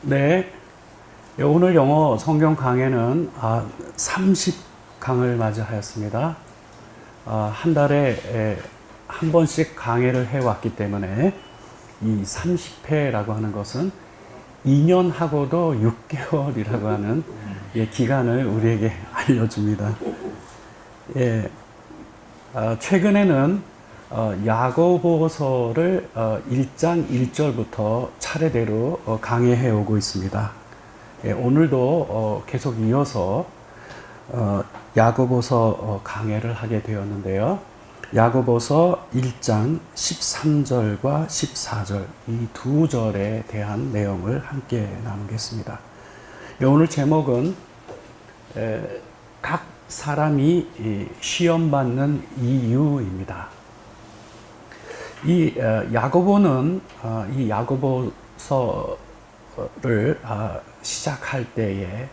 네, 오늘 영어 성경 강해는 30강을 맞이하였습니다. 한 달에 한 번씩 강해를 해왔기 때문에 이 30회라고 하는 것은 2년하고도 6개월이라고 하는 기간을 우리에게 알려줍니다. 최근에는 야고보서를 1장 1절부터 차례대로 강해해 오고 있습니다. 오늘도 계속 이어서 야고보서 강해를 하게 되었는데요. 야고보서 1장 13절과 14절 이 두 절에 대한 내용을 함께 나누겠습니다. 오늘 제목은 각 사람이 시험 받는 이유입니다. 이 야고보는 이 야고보서를 시작할 때에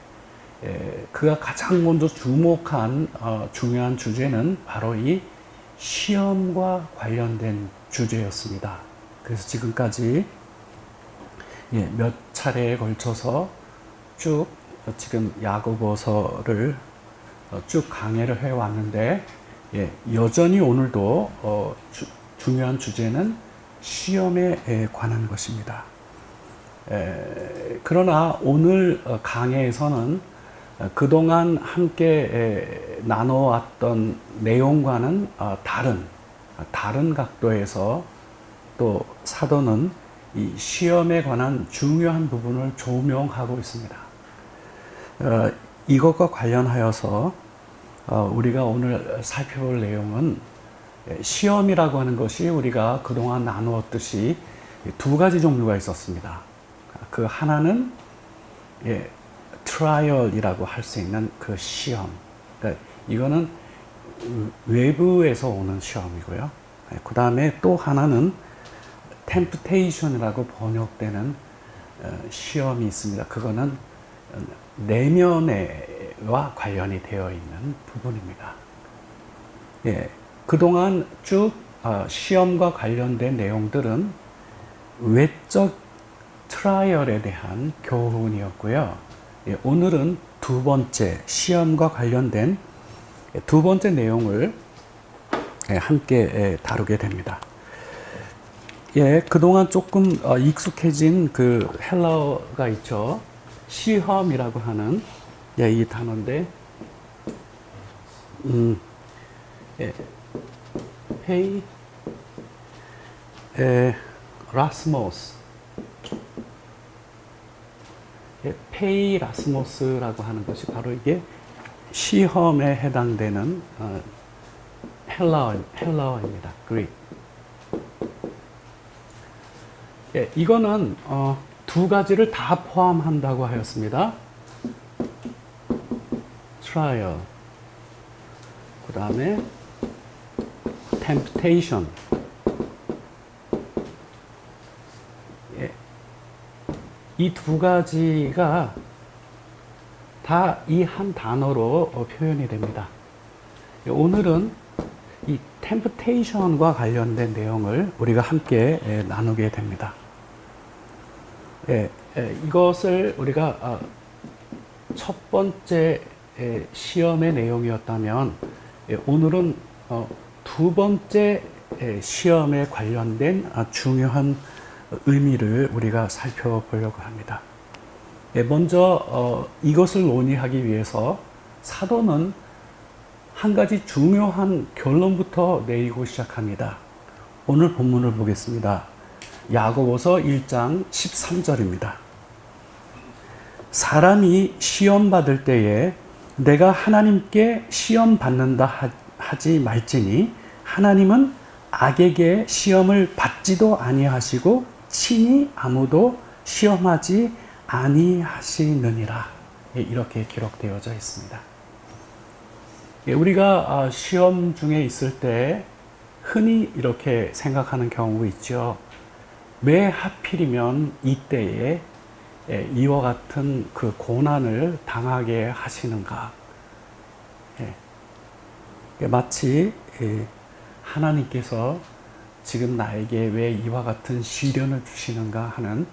그가 가장 먼저 주목한 중요한 주제는 바로 이 시험과 관련된 주제였습니다. 그래서 지금까지 몇 차례에 걸쳐서 쭉 지금 야고보서를 쭉 강해를 해왔는데 여전히 오늘도 중요한 주제는 시험에 관한 것입니다. 그러나 오늘 강해에서는 그동안 함께 나눠왔던 내용과는 다른 각도에서 또 사도는 이 시험에 관한 중요한 부분을 조명하고 있습니다. 이것과 관련하여서 우리가 오늘 살펴볼 내용은 시험이라고 하는 것이 우리가 그동안 나누었듯이 두 가지 종류가 있었습니다. 그 하나는 트라이얼이라고 할 수 있는 그 시험. 그러니까 이거는 외부에서 오는 시험이고요. 그 다음에 또 하나는 템프테이션이라고 번역되는 시험이 있습니다. 그거는 내면과 관련이 되어 있는 부분입니다. 그동안 쭉 시험과 관련된 내용들은 외적 트라이얼에 대한 교훈이었고요. 오늘은 두 번째 시험과 관련된 두 번째 내용을 함께 다루게 됩니다. 그동안 조금 익숙해진 그 헬라어가 있죠. 시험이라고 하는 이 단어인데, 페이 라스모스, 페이라스모스라고 하는 것이 바로 이게 시험에 해당되는 헬라어입니다. 그릭. 이거는 두 가지를 다 포함한다고 하였습니다. 트라이얼, 그 다음에 temptation. 이 두 가지가 다 이 한 단어로 표현이 됩니다. 오늘은 이 temptation과 관련된 내용을 우리가 함께 나누게 됩니다. 이것을 우리가 첫 번째 시험의 내용이었다면 오늘은 두 번째 시험에 관련된 중요한 의미를 우리가 살펴보려고 합니다. 먼저 이것을 논의하기 위해서 사도는 한 가지 중요한 결론부터 내리고 시작합니다. 오늘 본문을 보겠습니다. 야고보서 1장 13절입니다. 사람이 시험 받을 때에 내가 하나님께 시험 받는다 하지 말지니 하나님은 악에게 시험을 받지도 아니하시고 친히 아무도 시험하지 아니하시느니라. 이렇게 기록되어져 있습니다. 우리가 시험 중에 있을 때 흔히 이렇게 생각하는 경우 있죠. 왜 하필이면 이때에 이와 같은 그 고난을 당하게 하시는가? 마치 하나님께서 지금 나에게 왜 이와 같은 시련을 주시는가 하는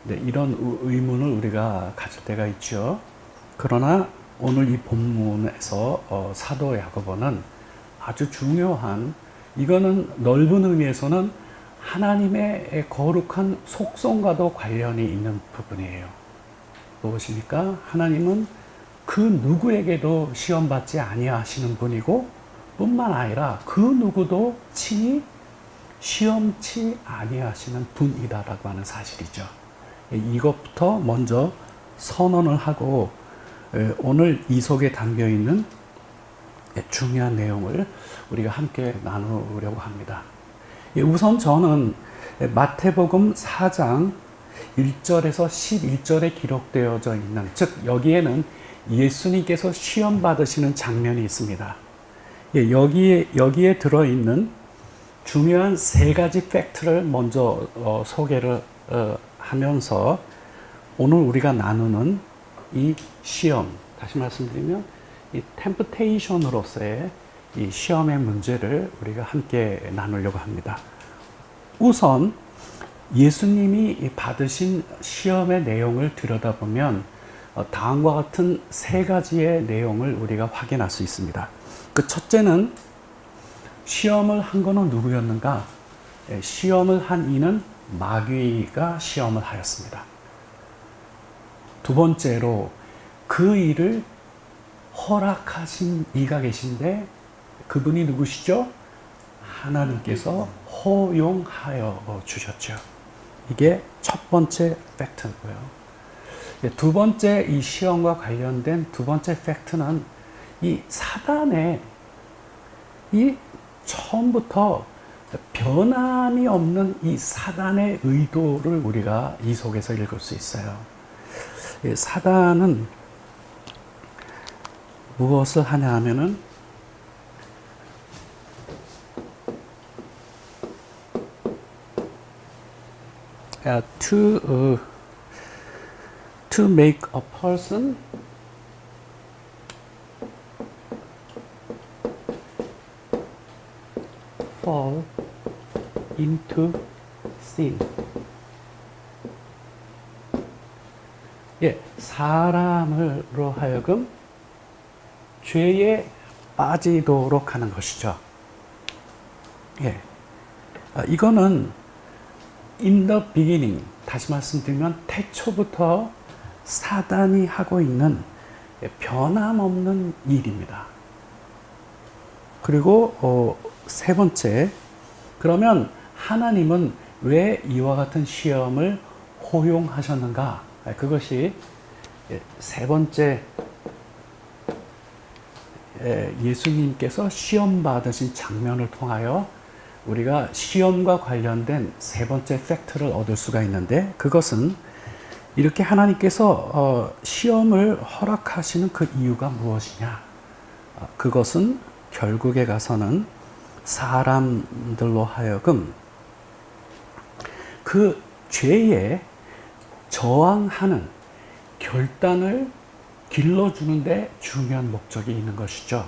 네, 이런 의문을 우리가 가질 때가 있죠. 그러나 오늘 이 본문에서 사도 야고보는 아주 중요한, 이거는 넓은 의미에서는 하나님의 거룩한 속성과도 관련이 있는 부분이에요. 무엇입니까? 하나님은 그 누구에게도 시험받지 아니하시는 분이고 뿐만 아니라 그 누구도 친히 시험치 아니하시는 분이다라고 하는 사실이죠. 이것부터 먼저 선언을 하고 오늘 이 속에 담겨 있는 중요한 내용을 우리가 함께 나누려고 합니다. 우선 저는 마태복음 4장 1절에서 11절에 기록되어져 있는, 즉 여기에는 예수님께서 시험 받으시는 장면이 있습니다. 여기에 들어있는 중요한 세 가지 팩트를 먼저 소개를 하면서 오늘 우리가 나누는 이 시험, 다시 말씀드리면 이 템프테이션으로서의 이 시험의 문제를 우리가 함께 나누려고 합니다. 우선 예수님이 받으신 시험의 내용을 들여다보면 다음과 같은 세 가지의 내용을 우리가 확인할 수 있습니다. 그 첫째는 시험을 한 것은 누구였는가? 시험을 한 이는 마귀가 시험을 하였습니다. 두 번째로 그 일을 허락하신 이가 계신데 그분이 누구시죠? 하나님께서 허용하여 주셨죠. 이게 첫 번째 팩트고요. 두 번째, 이 시험과 관련된 두 번째 팩트는 이 사단의 이 처음부터 변함이 없는 이 사단의 의도를 우리가 이 속에서 읽을 수 있어요. 사단은 무엇을 하냐 하면은 to make a person fall into sin. 사람으로 하여금 죄에 빠지도록 하는 것이죠. 이거는 in the beginning, 다시 말씀드리면 태초부터 사단이 하고 있는 변함없는 일입니다. 그리고 세 번째, 그러면 하나님은 왜 이와 같은 시험을 허용하셨는가? 그것이 세 번째, 예수님께서 시험 받으신 장면을 통하여 우리가 시험과 관련된 세 번째 팩트를 얻을 수가 있는데, 그것은 이렇게 하나님께서 시험을 허락하시는 그 이유가 무엇이냐? 그것은 결국에 가서는 사람들로 하여금 그 죄에 저항하는 결단을 길러주는데 중요한 목적이 있는 것이죠.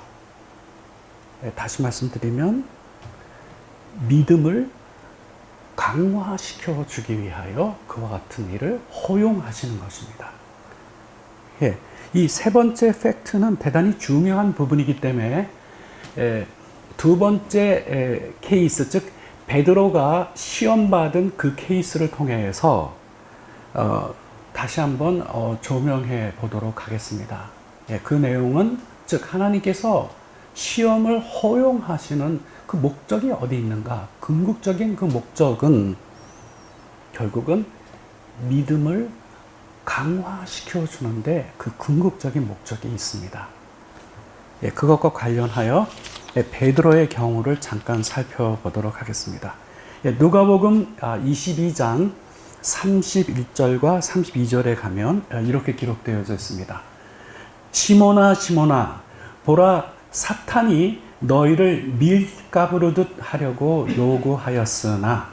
다시 말씀드리면 믿음을 강화시켜 주기 위하여 그와 같은 일을 허용하시는 것입니다. 이 세 번째 팩트는 대단히 중요한 부분이기 때문에 두 번째 케이스, 즉 베드로가 시험받은 그 케이스를 통해서 다시 한번 조명해 보도록 하겠습니다. 그 내용은 즉 하나님께서 시험을 허용하시는 그 목적이 어디 있는가? 궁극적인 그 목적은 결국은 믿음을 강화시켜 주는데 그 궁극적인 목적이 있습니다. 그것과 관련하여 베드로의 경우를 잠깐 살펴보도록 하겠습니다. 누가복음 22장 31절과 32절에 가면 이렇게 기록되어져 있습니다. 시몬아 시몬아 보라 사탄이 너희를 밀가부르듯 하려고 요구하였으나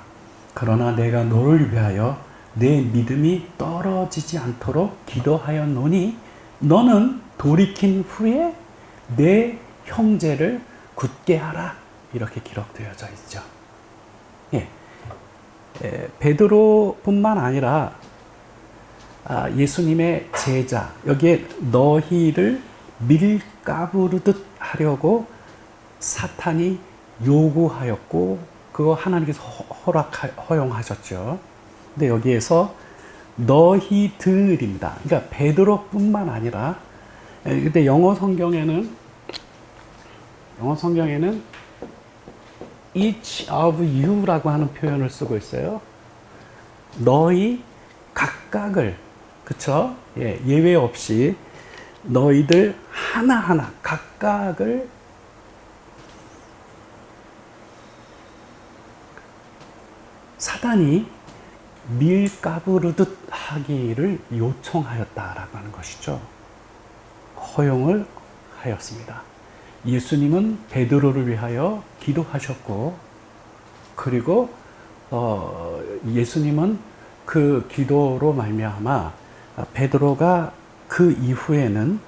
그러나 내가 너를 위하여 내 믿음이 떨어지지 않도록 기도하였노니 너는 돌이킨 후에 내 형제를 굳게 하라. 이렇게 기록되어져 있죠. 베드로뿐만 아니라 예수님의 제자, 여기에 너희를 밀가부르듯 하려고 사탄이 요구하였고 그거 하나님께서 허용하셨죠. 근데 여기에서 너희들입니다. 그러니까 베드로뿐만 아니라, 근데 영어 성경에는 each of you라고 하는 표현을 쓰고 있어요. 너희 각각을, 그쵸? 예, 예외 없이 너희들 하나하나 각각을 사단이 밀가부르듯 하기를 요청하였다라고 하는 것이죠. 허용을 하였습니다. 예수님은 베드로를 위하여 기도하셨고, 그리고 예수님은 그 기도로 말미암아 베드로가 그 이후에는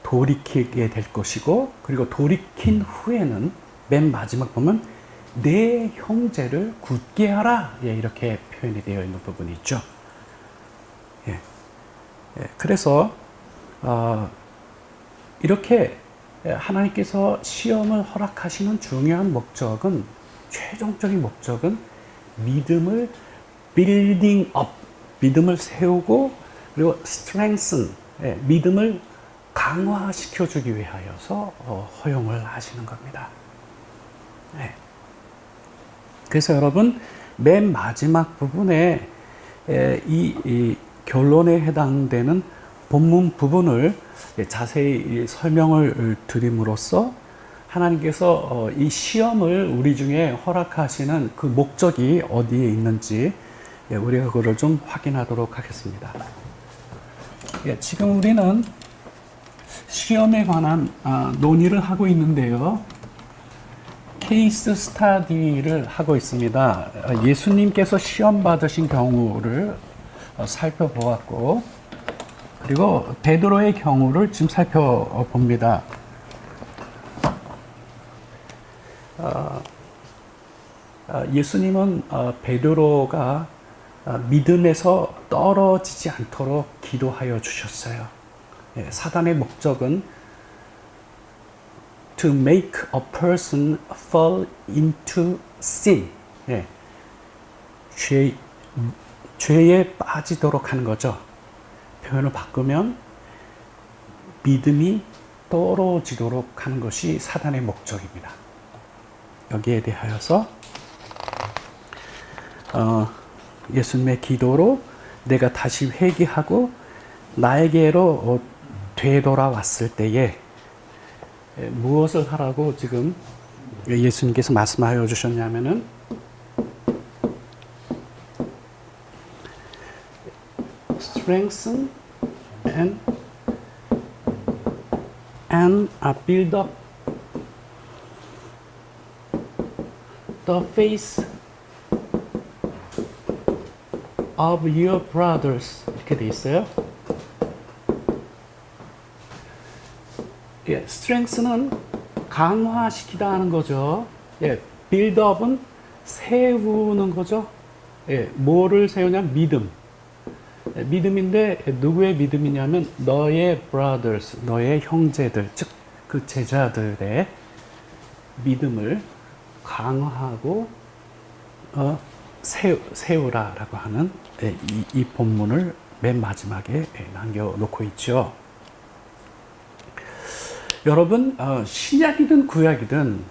돌이키게 될 것이고, 그리고 돌이킨 후에는 맨 마지막 보면 내 형제를 굳게 하라, 예, 이렇게 표현이 되어 있는 부분이 있죠. 예. 예, 그래서 이렇게 하나님께서 시험을 허락하시는 중요한 목적은, 최종적인 목적은 믿음을 building up, 믿음을 세우고, 그리고 strengthen, 믿음을 강화시켜 주기 위하여서 허용을 하시는 겁니다. 네. 그래서 여러분, 맨 마지막 부분에 이 결론에 해당되는 본문 부분을 자세히 설명을 드림으로써 하나님께서 이 시험을 우리 중에 허락하시는 그 목적이 어디에 있는지 우리가 그걸 좀 확인하도록 하겠습니다. 지금 우리는 시험에 관한 논의를 하고 있는데요. 케이스 스타디를 하고 있습니다. 예수님께서 시험 받으신 경우를 살펴보았고, 그리고 베드로의 경우를 지금 살펴봅니다. 예수님은 베드로가 믿음에서 떨어지지 않도록 기도하여 주셨어요. 사단의 목적은 to make a person fall into sin, 죄에 빠지도록 하는 거죠. 표현을 바꾸면 믿음이 떨어지도록 하는 것이 사단의 목적입니다. 여기에 대하여서 예수님의 기도로 내가 다시 회개하고 나에게로 되돌아왔을 때에 무엇을 하라고 지금 예수님께서 말씀하여 주셨냐면은 strengthen and build up the faith of your brothers, 이렇게 돼 있어요. 예, strength는 강화시키다 하는 거죠. 예, build up은 세우는 거죠. 예, 뭐를 세우냐면 믿음. 예, 믿음인데 누구의 믿음이냐면 너의 brothers, 너의 형제들, 즉 그 제자들의 믿음을 강화하고 세우라라고 하는 이 본문을 맨 마지막에 남겨놓고 있죠. 여러분, 신약이든 구약이든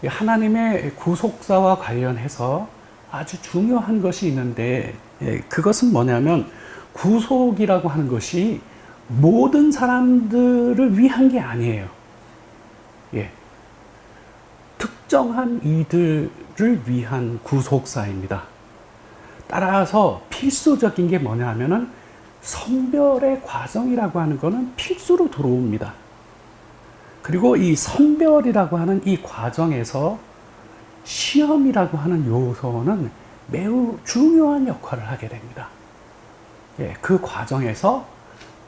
하나님의 구속사와 관련해서 아주 중요한 것이 있는데, 그것은 뭐냐면 구속이라고 하는 것이 모든 사람들을 위한 게 아니에요. 예. 특정한 이들을 위한 구속사입니다. 따라서 필수적인 게 뭐냐면은 선별의 과정이라고 하는 것은 필수로 들어옵니다. 그리고 이 선별이라고 하는 이 과정에서 시험이라고 하는 요소는 매우 중요한 역할을 하게 됩니다. 예, 그 과정에서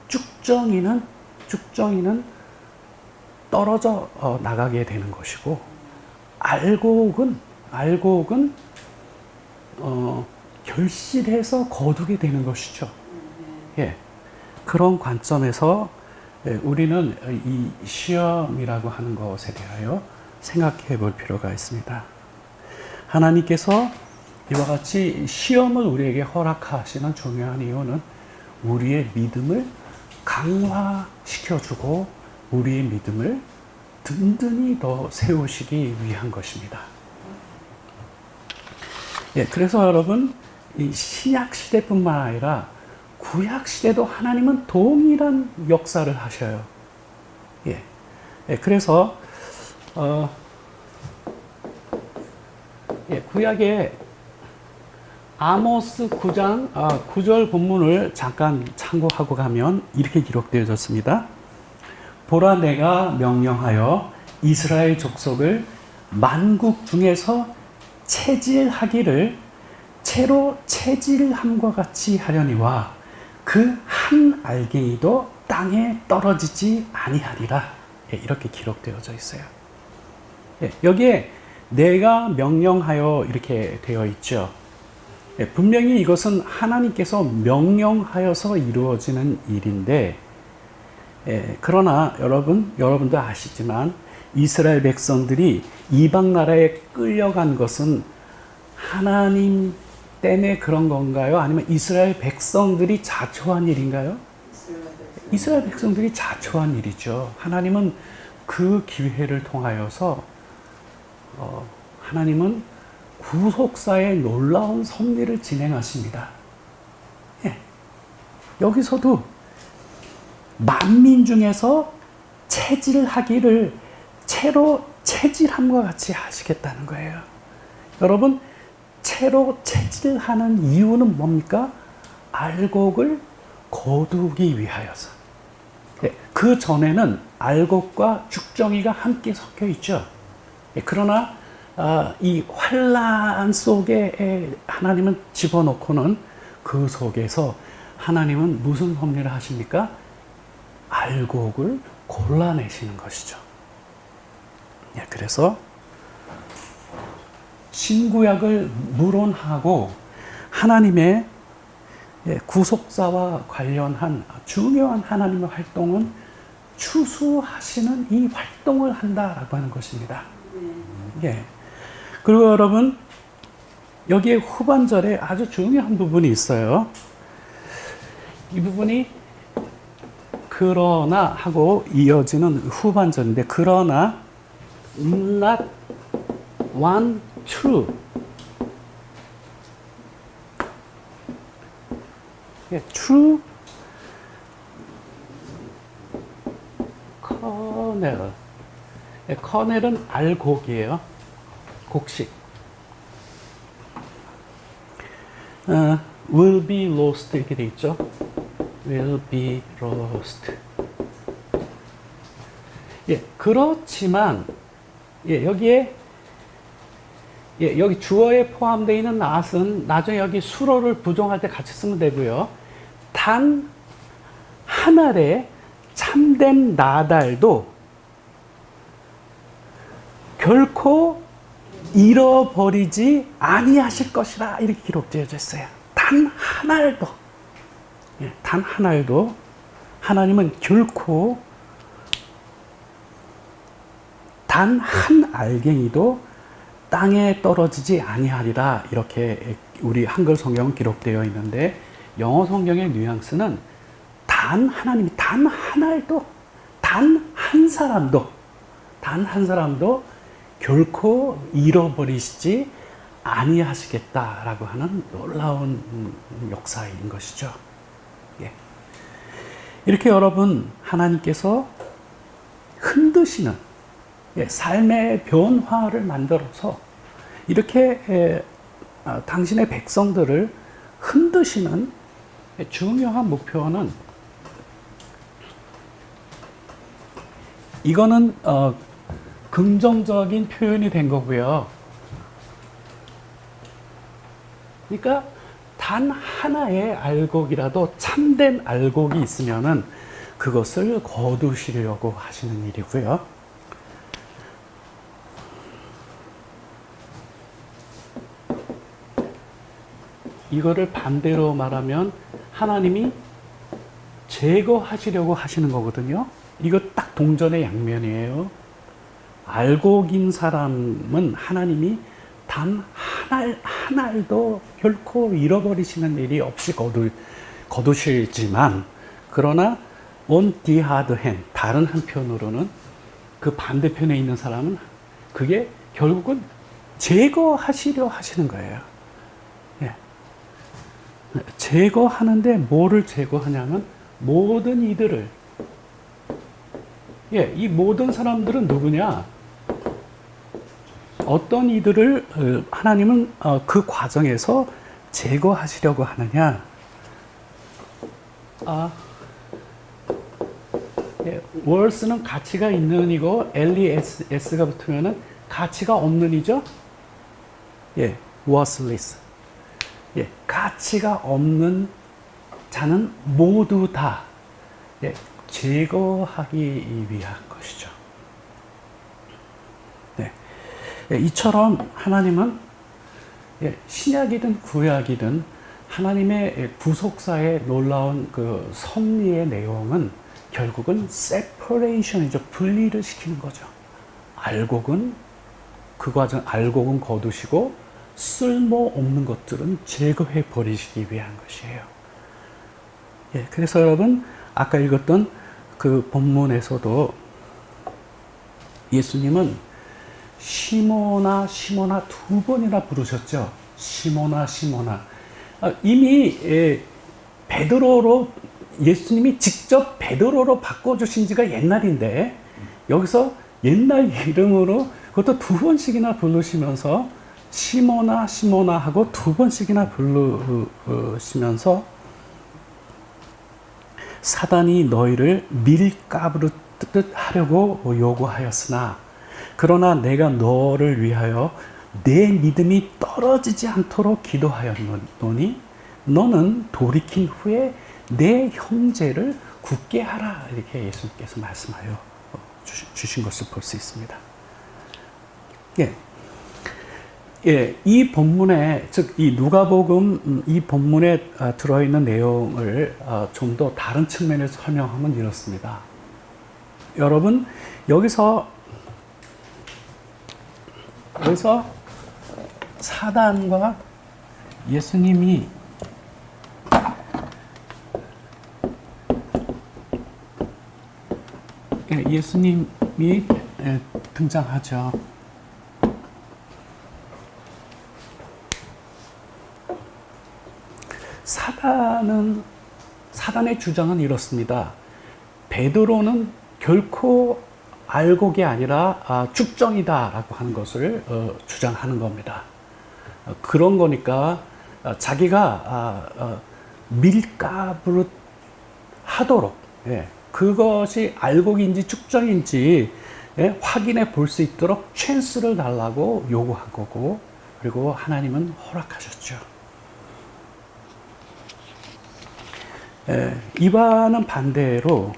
쭉정이는 떨어져 나가게 되는 것이고, 알곡은 결실해서 거두게 되는 것이죠. 예, 그런 관점에서 우리는 이 시험이라고 하는 것에 대하여 생각해 볼 필요가 있습니다. 하나님께서 이와 같이 시험을 우리에게 허락하시는 중요한 이유는 우리의 믿음을 강화시켜주고 우리의 믿음을 든든히 더 세우시기 위한 것입니다. 예, 그래서 여러분, 이 신약 시대뿐만 아니라 구약 시대도 하나님은 동일한 역사를 하셔요. 예, 예, 그래서 구약의 아모스 9장 9절 본문을 잠깐 참고하고 가면 이렇게 기록되어졌습니다. 보라, 내가 명령하여 이스라엘 족속을 만국 중에서 체질하기를 채로 체질함과 같이 하려니와 그 한 알갱이도 땅에 떨어지지 아니하리라. 이렇게 기록되어져 있어요. 여기에 내가 명령하여 이렇게 되어 있죠. 분명히 이것은 하나님께서 명령하여서 이루어지는 일인데, 그러나 여러분도 아시지만 이스라엘 백성들이 이방 나라에 끌려간 것은 하나님 때문에 그런 건가요? 아니면 이스라엘 백성들이 자초한 일인가요? 이스라엘 백성들이 자초한 일이죠. 하나님은 그 기회를 통하여서 하나님은 구속사의 놀라운 섭리를 진행하십니다. 예. 여기서도 만민 중에서 체질하기를 채로 체질함과 같이 하시겠다는 거예요. 여러분, 채로 체질하는 이유는 뭡니까? 알곡을 거두기 위하여서. 그 전에는 알곡과 죽정이가 함께 섞여 있죠. 그러나 이 환란 속에 하나님은 집어넣고는 그 속에서 하나님은 무슨 섭리를 하십니까? 알곡을 골라내시는 것이죠. 그래서 신구약을 무론하고 하나님의 구속사와 관련한 중요한 하나님의 활동은 추수하시는 이 활동을 한다라고 하는 것입니다. 예. 그리고 여러분, 여기에 후반절에 아주 중요한 부분이 있어요. 이 부분이 그러나 하고 이어지는 후반절인데, 그러나 not one true. true kernel. kernel은 알곡이에요. 곡식. will be lost 이렇게 돼 있죠. will be lost. 그렇지만 여기에 여기 주어에 포함되어 있는 not은 나중에 여기 수로를 부정할 때 같이 쓰면 되고요. 단 한 알의 참된 나달도 결코 잃어버리지 아니하실 것이라 이렇게 기록되어 있어요. 단 한 알도, 단 한 알도 하나님은 결코 단 한 알갱이도 땅에 떨어지지 아니하리라 이렇게 우리 한글 성경은 기록되어 있는데, 영어 성경의 뉘앙스는 하나님이 단 한 알도, 단 한 사람도 결코 잃어버리시지 아니하시겠다라고 하는 놀라운 역사인 것이죠. 이렇게 여러분, 하나님께서 흔드시는 삶의 변화를 만들어서 이렇게 당신의 백성들을 흔드시는 중요한 목표는, 이거는 긍정적인 표현이 된 거고요. 그러니까 단 하나의 알곡이라도 참된 알곡이 있으면은 그것을 거두시려고 하시는 일이고요. 이거를 반대로 말하면 하나님이 제거하시려고 하시는 거거든요. 이거 딱 동전의 양면이에요. 알고 긴 사람은 하나님이 단 한 알도 결코 잃어버리시는 일이 없이 거두시지만, 그러나 on the other hand, 다른 한편으로는 그 반대편에 있는 사람은 그게 결국은 제거하시려 하시는 거예요. 예. 제거하는데 뭐를 제거하냐면 모든 이들을, 이 모든 사람들은 누구냐? 어떤 이들을 하나님은 그 과정에서 제거하시려고 하느냐? worth는 가치가 있는 이고 LES가 붙으면은 가치가 없는 이죠? worthless. 가치가 없는 자는 모두 다 제거하기 위한 것이죠. 이처럼 하나님은 신약이든 구약이든 하나님의 구속사의 놀라운 그 섭리의 내용은 결국은 separation이죠. 분리를 시키는 거죠. 알곡은 그 과정, 알곡은 거두시고 쓸모없는 것들은 제거해 버리시기 위한 것이에요. 그래서 여러분 아까 읽었던 그 본문에서도 예수님은 시모나 시모나 두 번이나 부르셨죠. 시모나 시모나. 이미 베드로로 예수님이 직접 베드로로 바꿔주신 지가 옛날인데 여기서 옛날 이름으로 그것도 두 번씩이나 부르시면서 시모나 시모나 하고 두 번씩이나 부르시면서 사단이 너희를 밀가부르 듯 하려고 요구하였으나 그러나 내가 너를 위하여 내 믿음이 떨어지지 않도록 기도하였노니 너는 돌이킨 후에 내 형제를 굳게 하라. 이렇게 예수님께서 말씀하여 주신 것을 볼 수 있습니다. 이 본문에, 즉 이 누가복음 이 본문에 들어있는 내용을 좀 더 다른 측면에서 설명하면 이렇습니다. 여러분 여기서 사단과 예수님이 등장하죠. 사단의 주장은 이렇습니다. 베드로는 결코 알곡이 아니라 축정이다라고 하는 것을 주장하는 겁니다. 그런 거니까 자기가 밀가부르 하도록 그것이 알곡인지 축정인지 확인해 볼 수 있도록 찬스를 달라고 요구한 거고, 그리고 하나님은 허락하셨죠. 이와는 반대로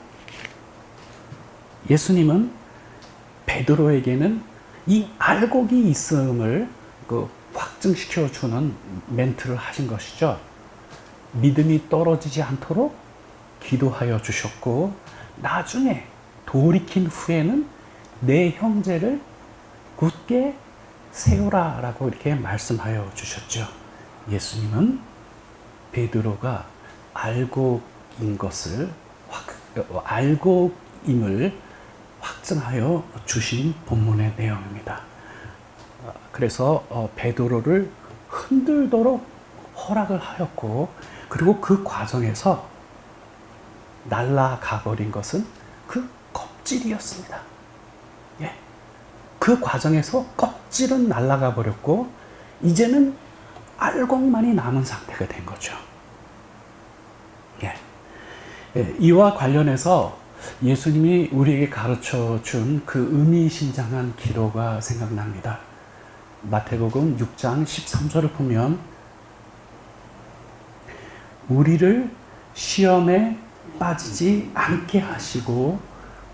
예수님은 베드로에게는 이 알곡이 있음을 확증시켜 주는 멘트를 하신 것이죠. 믿음이 떨어지지 않도록 기도하여 주셨고, 나중에 돌이킨 후에는 내 형제를 굳게 세우라 라고 이렇게 말씀하여 주셨죠. 예수님은 베드로가 알곡인 것을 알곡임을 확증하여 주신 본문의 내용입니다. 그래서 베드로를 흔들도록 허락을 하였고, 그리고 그 과정에서 날아가 버린 것은 그 껍질이었습니다. 그 과정에서 껍질은 날아가 버렸고 이제는 알곡만이 남은 상태가 된 거죠. 이와 관련해서 예수님이 우리에게 가르쳐 준 그 의미심장한 기도가 생각납니다. 마태복음 6장 13절을 보면 우리를 시험에 빠지지 않게 하시고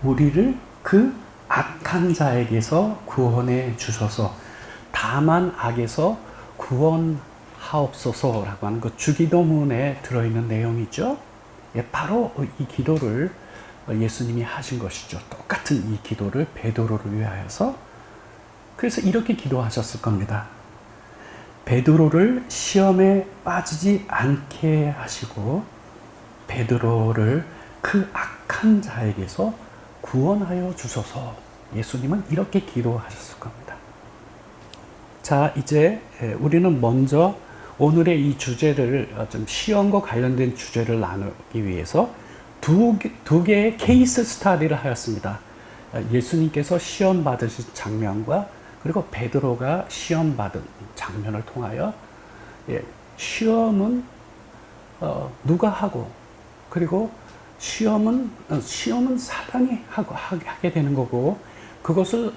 우리를 그 악한 자에게서 구원해 주소서, 다만 악에서 구원하옵소서라고 하는 그 주기도문에 들어있는 내용이죠. 바로 이 기도를 예수님이 하신 것이죠. 똑같은 이 기도를 베드로를 위하여서. 그래서 이렇게 기도하셨을 겁니다. 베드로를 시험에 빠지지 않게 하시고 베드로를 그 악한 자에게서 구원하여 주소서. 예수님은 이렇게 기도하셨을 겁니다. 자, 이제 우리는 먼저 오늘의 이 주제를 좀 시험과 관련된 주제를 나누기 위해서 두 개의 케이스 스타디를 하였습니다. 예수님께서 시험 받으신 장면과 그리고 베드로가 시험 받은 장면을 통하여 시험은 누가 하고 그리고 시험은 사단이 하게 되는 거고 그것을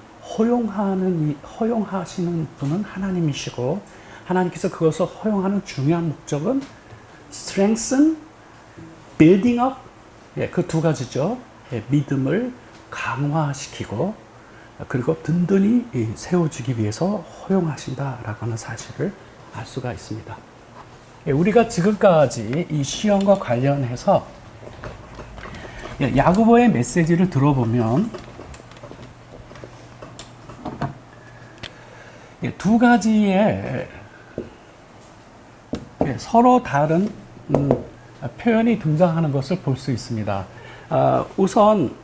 허용하시는 분은 하나님이시고 하나님께서 그것을 허용하는 중요한 목적은 strengthen, building up 그 두 가지죠. 믿음을 강화시키고 그리고 든든히 세워주기 위해서 허용하신다라고 하는 사실을 알 수가 있습니다. 우리가 지금까지 이 시험과 관련해서 야고보의 메시지를 들어보면 두 가지의 서로 다른 표현이 등장하는 것을 볼 수 있습니다. 우선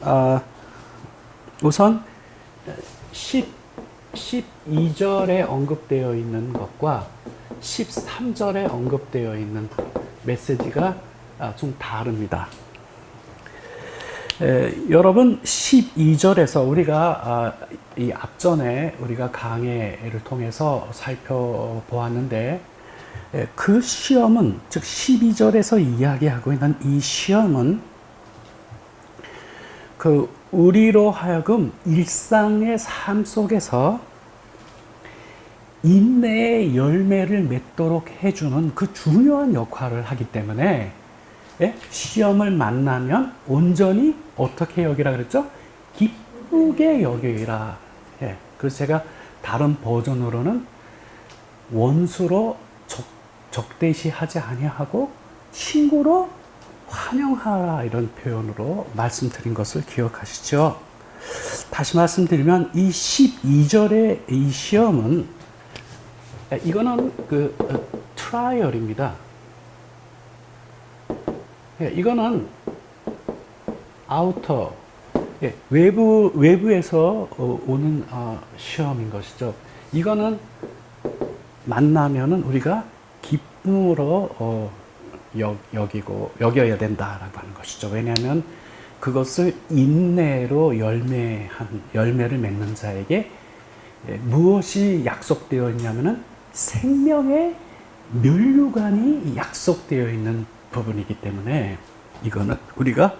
12절에 언급되어 있는 것과 13절에 언급되어 있는 메시지가 좀 다릅니다. 여러분 12절에서 우리가 이 앞전에 우리가 강해를 통해서 살펴보았는데 그 시험은 즉 12절에서 이야기하고 있는 이 시험은 그 우리로 하여금 일상의 삶 속에서 인내의 열매를 맺도록 해주는 그 중요한 역할을 하기 때문에 시험을 만나면 온전히 어떻게 여기라 그랬죠? 기쁘게 여기라. 그래서 제가 다른 버전으로는 원수로 적대시하지 아니하고 친구로 환영하라 이런 표현으로 말씀드린 것을 기억하시죠? 다시 말씀드리면 이 12절의 이 시험은 이거는 그 트라이얼입니다. 이거는 아우터 외부에서 오는 시험인 것이죠. 이거는 만나면은 우리가 기쁨으로 여겨야 된다라고 하는 것이죠. 왜냐하면 그것을 인내로 열매를 맺는 자에게 무엇이 약속되어 있냐면은 생명의 면류관이 약속되어 있는 부분이기 때문에 이거는 우리가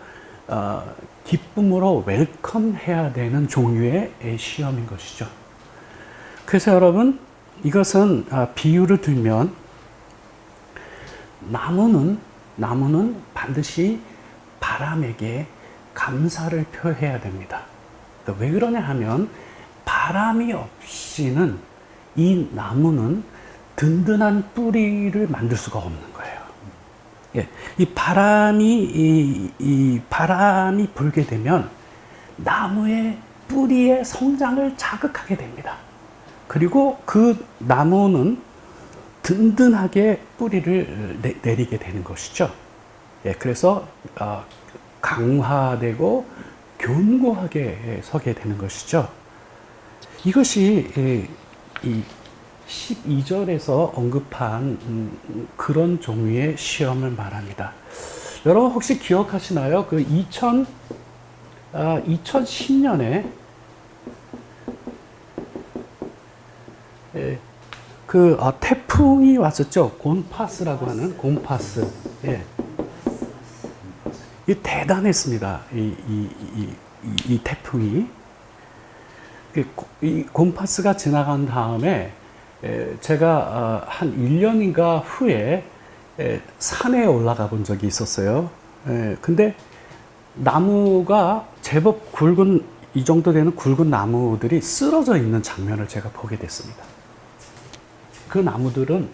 기쁨으로 웰컴해야 되는 종류의 시험인 것이죠. 그래서 여러분 이것은 비유를 들면 나무는 반드시 바람에게 감사를 표해야 됩니다. 왜 그러냐 하면 바람이 없이는 이 나무는 든든한 뿌리를 만들 수가 없는 거예요. 이 바람이 불게 되면 나무의 뿌리의 성장을 자극하게 됩니다. 그리고 그 나무는 든든하게 뿌리를 내리게 되는 것이죠. 그래서 강화되고 견고하게 서게 되는 것이죠. 이것이 이 12절에서 언급한 그런 종류의 시험을 말합니다. 여러분 혹시 기억하시나요? 그 2010년에 그 태풍이 왔었죠. 곤파스라고 하는 곤파스. 이 대단했습니다. 이 태풍이. 이 곤파스가 지나간 다음에 제가 한 1년인가 후에 산에 올라가 본 적이 있었어요. 근데 나무가 제법 굵은, 이 정도 되는 굵은 나무들이 쓰러져 있는 장면을 제가 보게 됐습니다. 그 나무들은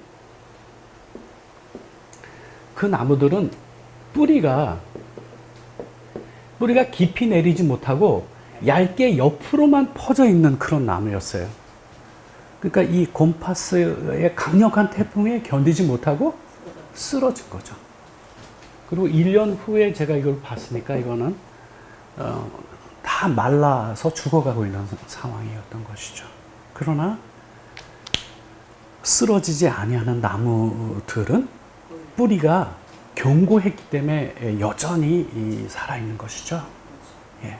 뿌리가 뿌리가 깊이 내리지 못하고 얇게 옆으로만 퍼져 있는 그런 나무였어요. 그러니까 이 곰파스의 강력한 태풍에 견디지 못하고 쓰러진 거죠. 그리고 1년 후에 제가 이걸 봤으니까 이거는 다 말라서 죽어가고 있는 상황이었던 것이죠. 그러나 쓰러지지 아니하는 나무들은 뿌리가 견고했기 때문에 여전히 살아있는 것이죠. 예.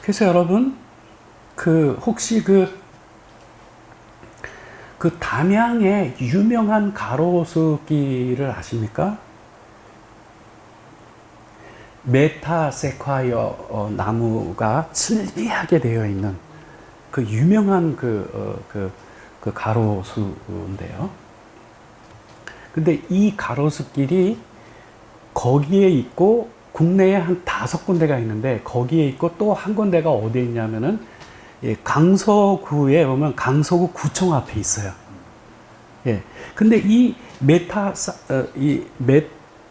그래서 여러분, 혹시 담양의 유명한 가로수길을 아십니까? 메타세콰이어 나무가 즐비하게 되어 있는 그 유명한 그 가로수인데요. 근데 이 가로수길이 거기에 있고 국내에 한 5군데가 있는데 거기에 있고 또 한 군데가 어디에 있냐면은 강서구에 오면 강서구 구청 앞에 있어요. 예. 근데 이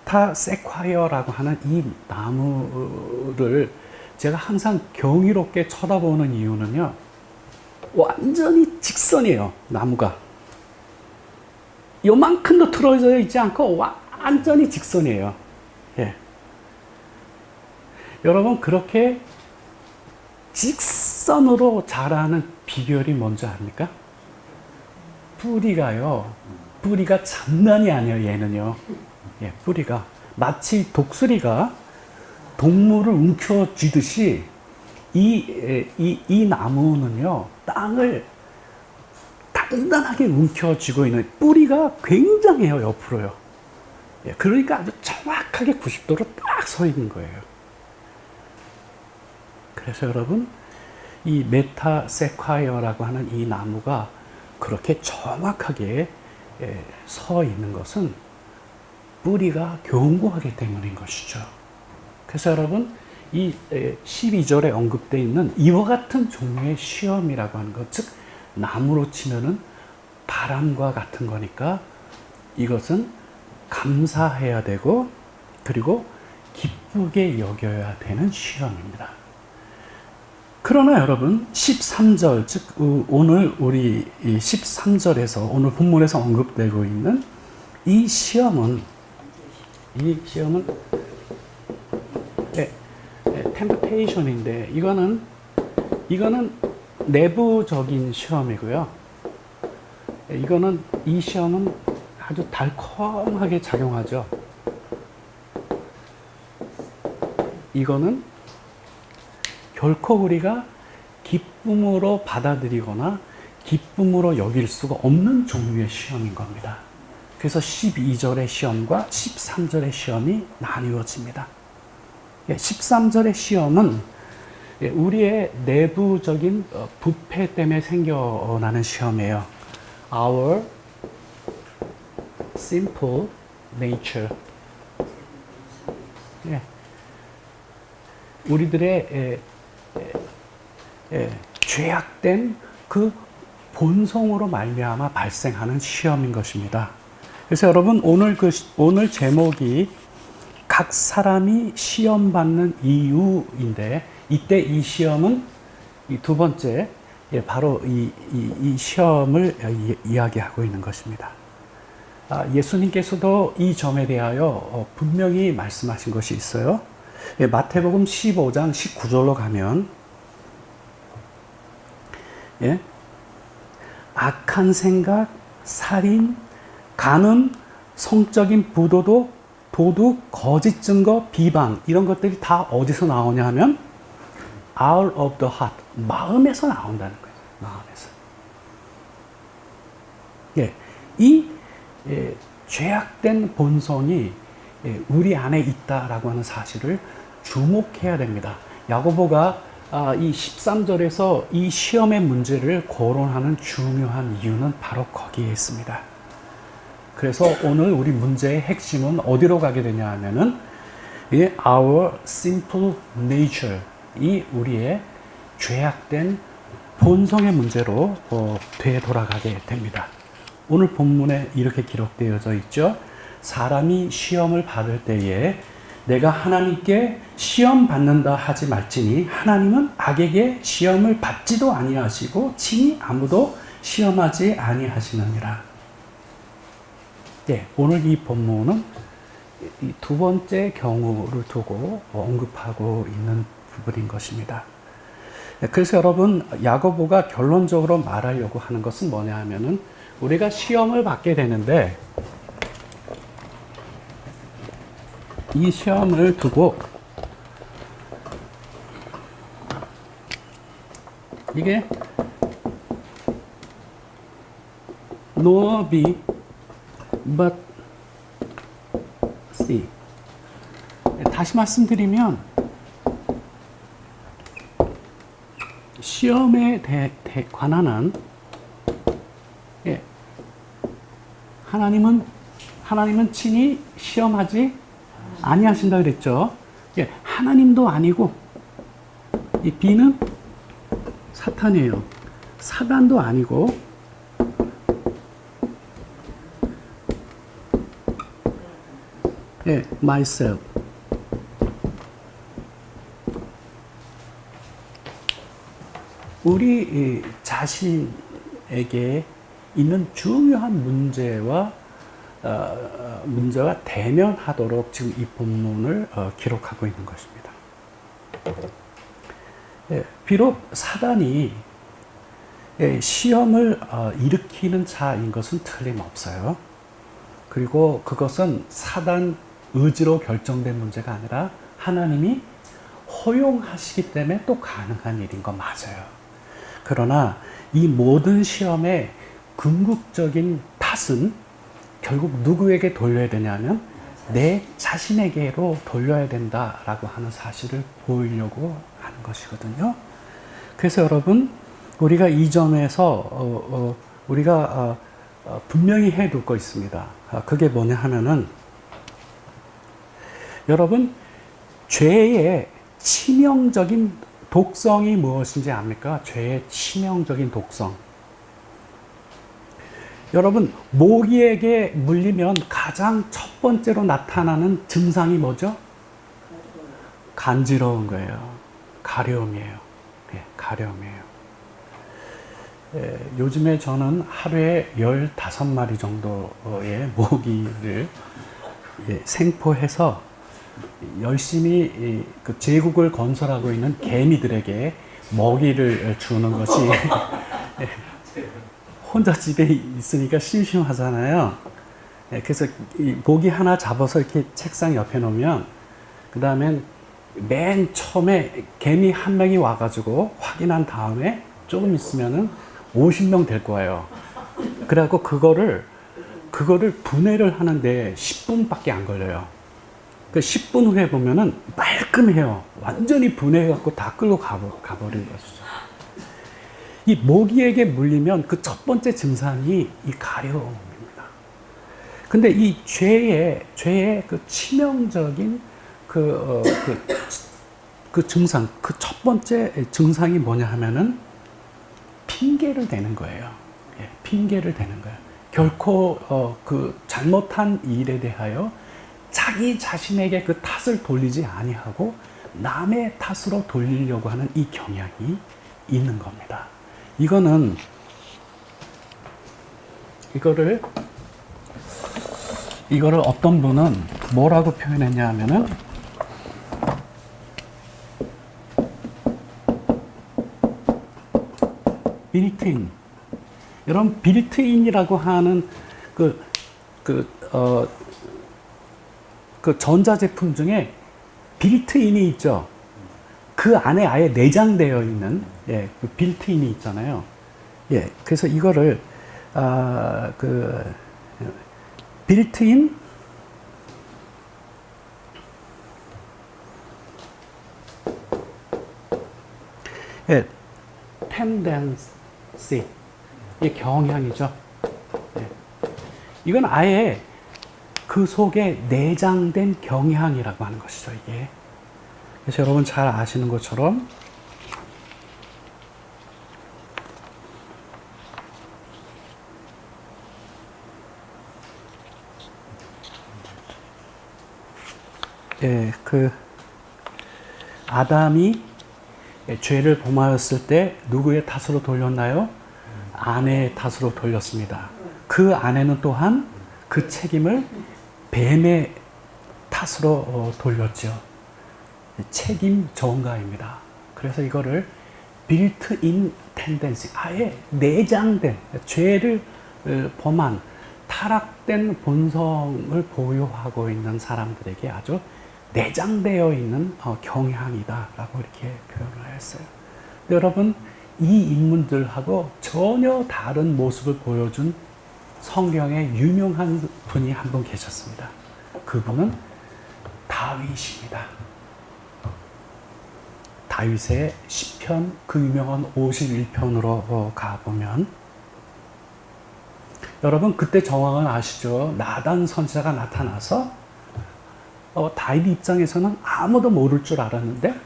메타세콰이어라고 하는 이 나무를 제가 항상 경이롭게 쳐다보는 이유는요. 완전히 직선이에요. 나무가. 요만큼도 틀어져 있지 않고 완전히 직선이에요. 예. 여러분, 그렇게 직선으로 자라는 비결이 뭔지 압니까? 뿌리가 장난이 아니에요, 얘는요. 예, 뿌리가. 마치 독수리가 동물을 움켜쥐듯이 이 나무는요, 땅을 단단하게 움켜쥐고 있는 뿌리가 굉장해요, 옆으로요. 예, 그러니까 아주 정확하게 90도로 딱 서 있는 거예요. 그래서 여러분, 이 메타세콰이어라고 하는 이 나무가 그렇게 정확하게 서 있는 것은 뿌리가 견고하기 때문인 것이죠. 그래서 여러분, 이 12절에 언급되어 있는 이와 같은 종류의 시험이라고 하는 것, 즉 나무로 치면은 바람과 같은 거니까 이것은 감사해야 되고 그리고 기쁘게 여겨야 되는 시험입니다. 그러나 여러분, 13절, 즉 오늘 우리 13절에서 오늘 본문에서 언급되고 있는 이 시험은 템프테이션인데 이거는 내부적인 시험이고요. 이 시험은 아주 달콤하게 작용하죠. 이거는 결코 우리가 기쁨으로 받아들이거나 기쁨으로 여길 수가 없는 종류의 시험인 겁니다. 그래서 12절의 시험과 13절의 시험이 나뉘어집니다. 13절의 시험은 우리의 내부적인 부패 때문에 생겨나는 시험이에요. Our simple nature. 우리들의 죄악된 그 본성으로 말미암아 발생하는 시험인 것입니다. 그래서 여러분, 오늘 제목이 각 사람이 시험 받는 이유인데, 이때 이 시험은 이 두 번째, 바로 이 시험을 이야기하고 있는 것입니다. 예수님께서도 이 점에 대하여 분명히 말씀하신 것이 있어요. 마태복음 15장 19절로 가면, 악한 생각, 살인, 간음, 성적인 부도덕, 도둑, 거짓 증거, 비방, 이런 것들이 다 어디서 나오냐 하면 out of the heart, 마음에서 나온다는 거예요. 마음에서. 이 죄악된 본성이 우리 안에 있다라고 하는 사실을 주목해야 됩니다. 야고보가 이 13절에서 이 시험의 문제를 거론하는 중요한 이유는 바로 거기에 있습니다. 그래서 오늘 우리 문제의 핵심은 어디로 가게 되냐 하면은 our simple nature, 이 우리의 죄악된 본성의 문제로 되돌아가게 됩니다. 오늘 본문에 이렇게 기록되어져 있죠. 사람이 시험을 받을 때에 내가 하나님께 시험 받는다 하지 말지니 하나님은 악에게 시험을 받지도 아니하시고 친히 아무도 시험하지 아니하시느니라. 네, 오늘 이 본문은 이 두 번째 경우를 두고 언급하고 있는 부분인 것입니다. 그래서 여러분, 야고보가 결론적으로 말하려고 하는 것은 뭐냐 하면은 우리가 시험을 받게 되는데 이 시험을 두고 이게 nor B but C. 다시 말씀드리면 시험에 관한 예, 하나님은 친히 시험하지 아니하신다 그랬죠. 예, 하나님도 아니고 이 B는 사탄이에요. 사단도 아니고 예, myself. 우리 자신에게 있는 중요한 문제와 문제와 대면하도록 지금 이 본문을 기록하고 있는 것입니다. 예, 비록 사단이 시험을 일으키는 자인 것은 틀림없어요. 그리고 그것은 사단 의지로 결정된 문제가 아니라 하나님이 허용하시기 때문에 또 가능한 일인 거 맞아요. 그러나 이 모든 시험의 궁극적인 탓은 결국 누구에게 돌려야 되냐면 내 자신에게로 돌려야 된다라고 하는 사실을 보이려고 하는 것이거든요. 그래서 여러분, 우리가 이 점에서 우리가 분명히 해둘 거 있습니다. 그게 뭐냐 하면은 여러분, 죄의 치명적인 독성이 무엇인지 압니까? 죄의 치명적인 독성. 여러분, 모기에게 물리면 가장 첫 번째로 나타나는 증상이 뭐죠? 간지러운 거예요. 가려움이에요. 네, 가려움이에요. 요즘에 저는 하루에 15마리 정도의 모기를 생포해서 열심히 그 제국을 건설하고 있는 개미들에게 먹이를 주는 것이 혼자 집에 있으니까 심심하잖아요. 그래서 모기 하나 잡아서 이렇게 책상 옆에 놓으면 그 다음엔 맨 처음에 개미 한 명이 와가지고 확인한 다음에 조금 있으면은 50명 될 거예요. 그래갖고 그거를 분해를 하는데 10분밖에 안 걸려요. 그 10분 후에 보면은 말끔해요. 완전히 분해해갖고 다 끌고 가버린 것이죠. 이 모기에게 물리면 그 첫 번째 증상이 이 가려움입니다. 근데 이 죄의 그 치명적인 그 증상, 그 첫 번째 증상이 뭐냐 하면은 핑계를 대는 거예요. 예, 핑계를 대는 거예요. 결코 그 잘못한 일에 대하여 자기 자신에게 그 탓을 돌리지 아니하고 남의 탓으로 돌리려고 하는 이 경향이 있는 겁니다. 이거를 어떤 분은 뭐라고 표현했냐 하면은 빌트인. 여러분, 빌트인이라고 하는 그 전자제품 중에 빌트인이 있죠. 그 안에 아예 내장되어 있는 그 빌트인이 있잖아요. 그래서 이거를 빌트인 텐덴시, 이 경향이죠. 이건 아예 그 속에 내장된 경향이라고 하는 것이죠, 이게. 그래서 여러분 잘 아시는 것처럼 아담이 죄를 범하였을 때 누구의 탓으로 돌렸나요? 아내의 탓으로 돌렸습니다. 그 아내는 또한 그 책임을 뱀의 탓으로 돌렸죠. 책임 전가입니다. 그래서 이거를 built-in tendency, 아예 내장된 죄를 범한 타락된 본성을 보유하고 있는 사람들에게 아주 내장되어 있는 경향이다라고 이렇게 표현을 했어요. 여러분, 이 인물들하고 전혀 다른 모습을 보여준 성경에 유명한 분이 한 분 계셨습니다. 그분은 다윗입니다. 다윗의 시편, 그 유명한 51편으로 가보면, 여러분 그때 정황을 아시죠? 나단 선지자가 나타나서 다윗 입장에서는 아무도 모를 줄 알았는데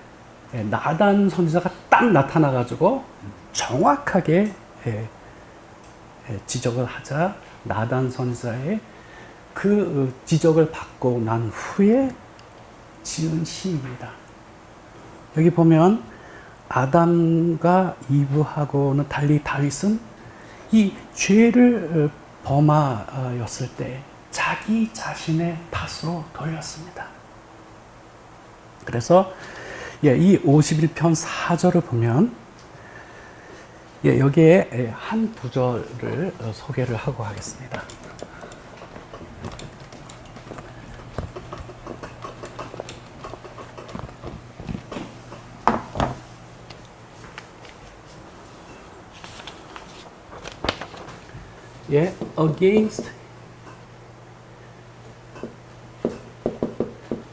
나단 선지자가 딱 나타나가지고 정확하게 지적을 하자 나단 선지자의 그 지적을 받고 난 후에 지은 시입니다. 여기 보면 아담과 이브하고는 달리 다윗은 이 죄를 범하였을 때 자기 자신의 탓으로 돌렸습니다. 그래서 이 51편 4절을 보면 여기에 한 구절을 소개를 하고 하겠습니다.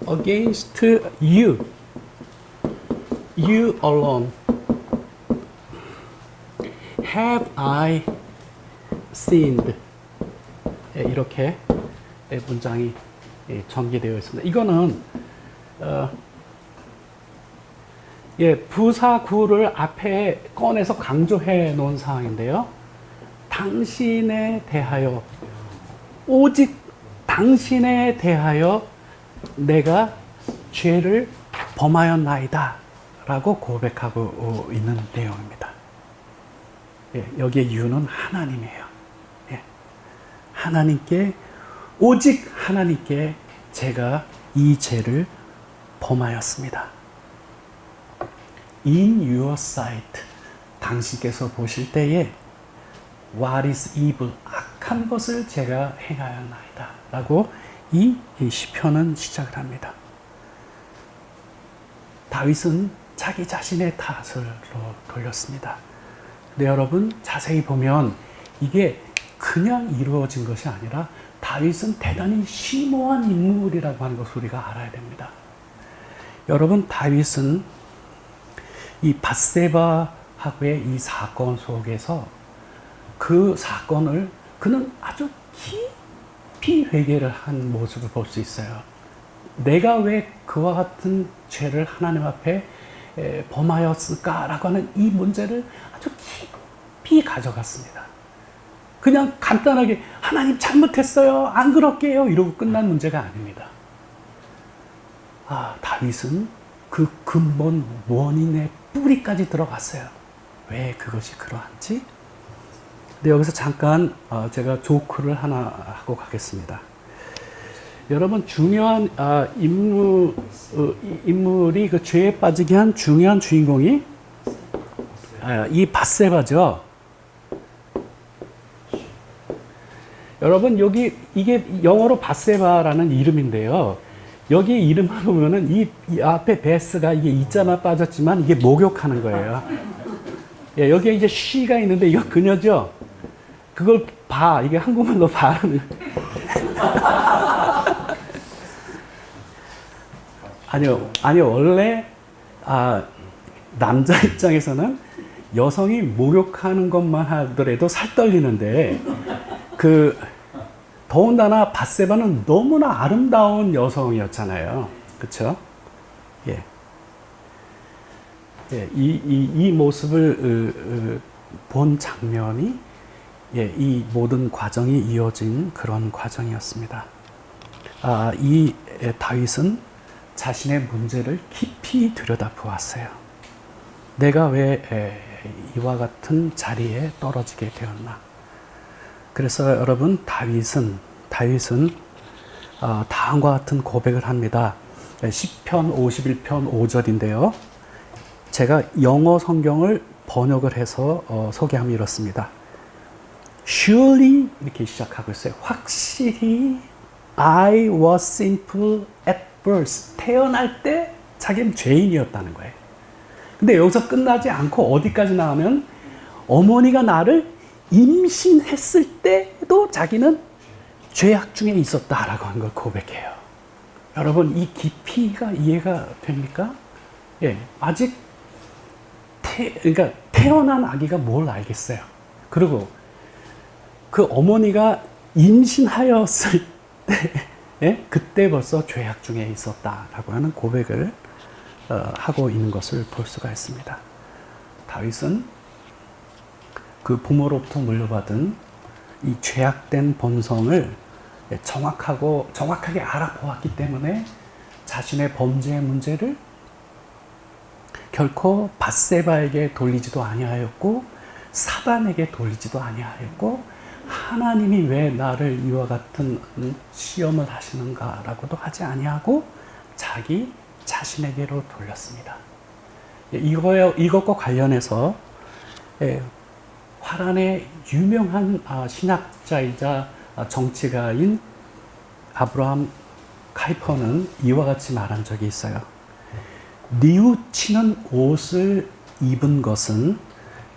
against you alone have I sinned. 이렇게 문장이 전개되어 있습니다. 이거는 부사구를 앞에 꺼내서 강조해 놓은 상황인데요. 당신에 대하여, 오직 당신에 대하여 내가 죄를 범하였나이다 라고 고백하고 있는 내용입니다. 여기에 유는 하나님이에요. 하나님께, 오직 하나님께 제가 이 죄를 범하였습니다. In your sight, 당신께서 보실 때에 What is evil, 악한 것을 제가 행하였나이다 라고 이 시편은 시작을 합니다. 다윗은 자기 자신의 탓을 돌렸습니다. 근데 여러분 자세히 보면 이게 그냥 이루어진 것이 아니라 다윗은 대단히 심오한 인물이라고 하는 것을 우리가 알아야 됩니다. 여러분, 다윗은 이 밧세바하고의 이 사건 속에서 그 사건을 그는 아주 깊이 회개를 한 모습을 볼 수 있어요. 내가 왜 그와 같은 죄를 하나님 앞에 범하였을까라고 하는 이 문제를 아주 깊이 가져갔습니다. 그냥 간단하게 하나님 잘못했어요, 안 그럴게요 이러고 끝난 문제가 아닙니다. 다윗은 그 근본 원인의 뿌리까지 들어갔어요. 왜 그것이 그러한지? 근데 여기서 잠깐 제가 조크를 하나 하고 가겠습니다. 여러분, 중요한 인물이 그 죄에 빠지게 한 중요한 주인공이 이 밧세바죠. 여러분, 여기 이게 영어로 밧세바라는 이름인데요. 여기 이름을 보면은 이 앞에 베스가 이게 이자만 빠졌지만 이게 목욕하는 거예요. 여기에 이제 she가 있는데 이거 그녀죠. 그걸 봐, 이게 한국말로 봐는. 아니요, 원래 남자 입장에서는 여성이 목욕하는 것만 하더라도 살 떨리는데 더군다나 밧세바는 너무나 아름다운 여성이었잖아요. 그렇죠? 이 모습을 본 장면이 이 모든 과정이 이어진 그런 과정이었습니다. 이 다윗은 자신의 문제를 깊이 들여다보았어요. 내가 왜 이와 같은 자리에 떨어지게 되었나? 그래서 여러분 다윗은 다음과 같은 고백을 합니다. 시편 51편 5절인데요. 제가 영어 성경을 번역을 해서 소개하면 이렇습니다. Surely 이렇게 시작하고 있어요. 확실히 I was sinful at birth. 태어날 때 자기는 죄인이었다는 거예요. 근데 여기서 끝나지 않고 어디까지 나가면 어머니가 나를 임신했을 때도 자기는 죄악 중에 있었다라고 하는 걸 고백해요. 여러분 이 깊이가 이해가 됩니까? 예, 아직 그러니까 태어난 아기가 뭘 알겠어요. 그리고 그 어머니가 임신하였을 때 예? 그때 벌써 죄악 중에 있었다라고 하는 고백을 하고 있는 것을 볼 수가 있습니다. 다윗은 그 부모로부터 물려받은 이 죄악된 본성을 정확하게 알아보았기 때문에 자신의 범죄의 문제를 결코 밧세바에게 돌리지도 아니하였고 사단에게 돌리지도 아니하였고 하나님이 왜 나를 이와 같은 시험을 하시는가라고도 하지 아니하고 자기 자신에게로 돌렸습니다. 이것과 관련해서 화란의 유명한 신학자이자 정치가인 아브라함 카이퍼는 이와 같이 말한 적이 있어요. 뉘우치는 옷을 입은 것은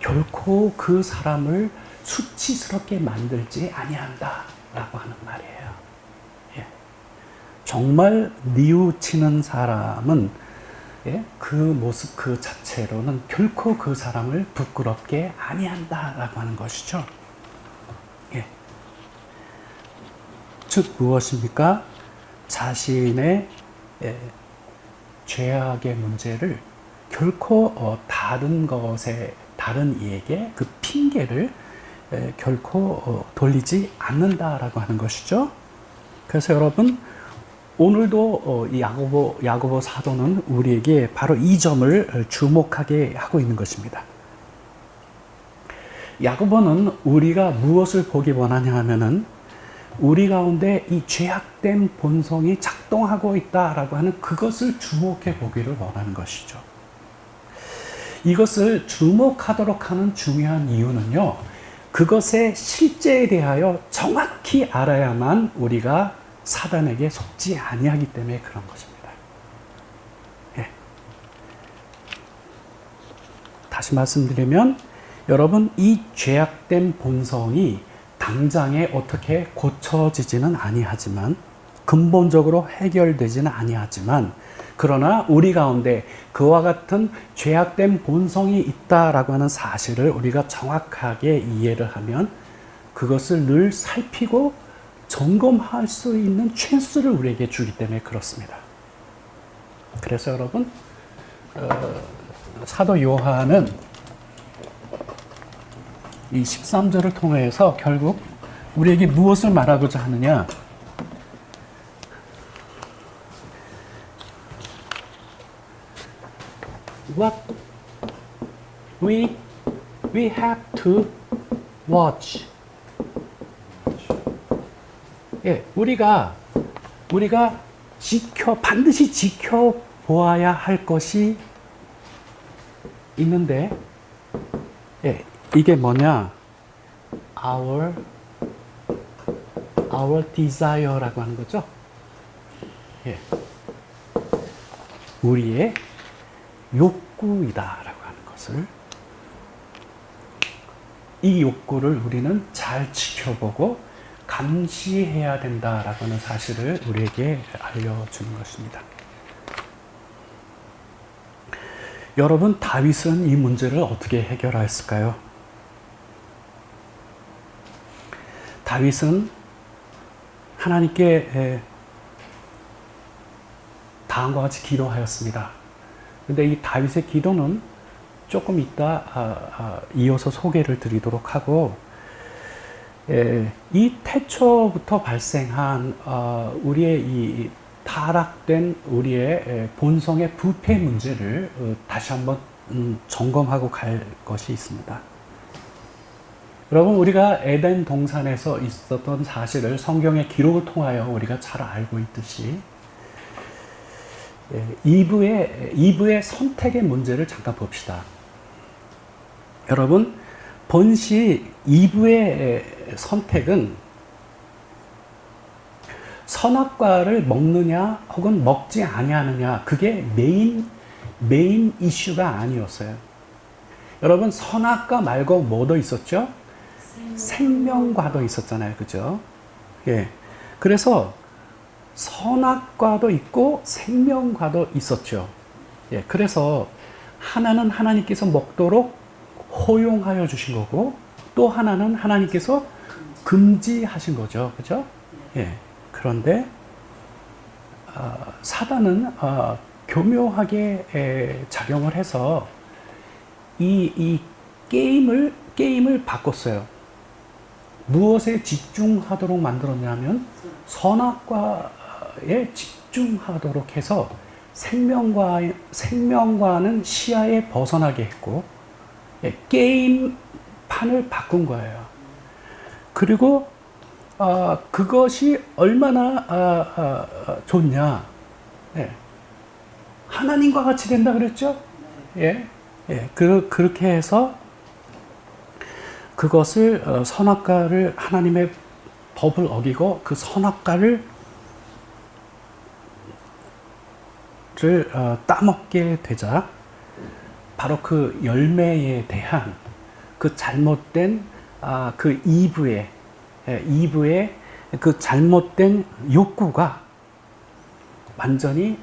결코 그 사람을 수치스럽게 만들지 아니한다 라고 하는 말이에요. 예. 정말 뉘우치는 사람은 그 모습 그 자체로는 결코 그 사람을 부끄럽게 아니한다 라고 하는 것이죠. 예. 즉 무엇입니까? 자신의 죄악의 문제를 결코 다른 이에게 그 핑계를 결코 돌리지 않는다라고 하는 것이죠. 그래서 여러분 오늘도 이 야고보 사도는 우리에게 바로 이 점을 주목하게 하고 있는 것입니다. 야고보는 우리가 무엇을 보기 원하냐 하면은 우리 가운데 이 죄악된 본성이 작동하고 있다라고 하는 그것을 주목해 보기를 원하는 것이죠. 이것을 주목하도록 하는 중요한 이유는요, 그것의 실제에 대하여 정확히 알아야만 우리가 사단에게 속지 아니하기 때문에 그런 것입니다. 예. 다시 말씀드리면 여러분 이 죄악된 본성이 당장에 어떻게 고쳐지지는 아니하지만 근본적으로 해결되지는 아니하지만 그러나 우리 가운데 그와 같은 죄악된 본성이 있다라고 하는 사실을 우리가 정확하게 이해를 하면 그것을 늘 살피고 점검할 수 있는 찬스를 우리에게 주기 때문에 그렇습니다. 그래서 여러분 사도 요한은 이 13절을 통해서 결국 우리에게 무엇을 말하고자 하느냐? What we have to watch. 예, 우리가 반드시 지켜보아야 할 것이 있는데, 예, 이게 뭐냐? Our desire라고 하는 거죠. 예, 우리의 욕구이다라고 하는 것을, 이 욕구를 우리는 잘 지켜보고 감시해야 된다라고 하는 사실을 우리에게 알려주는 것입니다. 여러분, 다윗은 이 문제를 어떻게 해결했을까요? 다윗은 하나님께 다음과 같이 기도하였습니다. 근데 이 다윗의 기도는 조금 이따 이어서 소개를 드리도록 하고, 이 태초부터 발생한 우리의 이 타락된 우리의 본성의 부패 문제를 다시 한번 점검하고 갈 것이 있습니다. 여러분, 우리가 에덴 동산에서 있었던 사실을 성경의 기록을 통하여 우리가 잘 알고 있듯이 이브의 선택의 문제를 잠깐 봅시다. 여러분, 본시 이브의 선택은 선악과를 먹느냐 혹은 먹지 아니하느냐, 그게 메인 이슈가 아니었어요. 여러분, 선악과 말고 뭐도 있었죠? 생명과도 있었잖아요. 그죠? 예. 그래서 선악과도 있고 생명과도 있었죠. 예. 그래서 하나는 하나님께서 먹도록 허용하여 주신 거고, 또 하나는 하나님께서 금지하신 거죠. 그죠? 예. 그런데 사단은 교묘하게 작용을 해서 이 게임을 바꿨어요. 무엇에 집중하도록 만들었냐면 선악과에 집중하도록 해서 생명과는 시야에 벗어나게 했고, 게임판을 바꾼 거예요. 그리고 그것이 얼마나 좋냐. 하나님과 같이 된다 그랬죠? 그렇게 해서 그것을 선악과를, 하나님의 법을 어기고 그 선악과를 따먹게 되자, 바로 그 열매에 대한 그 잘못된 그 이브의 그 잘못된 욕구가 완전히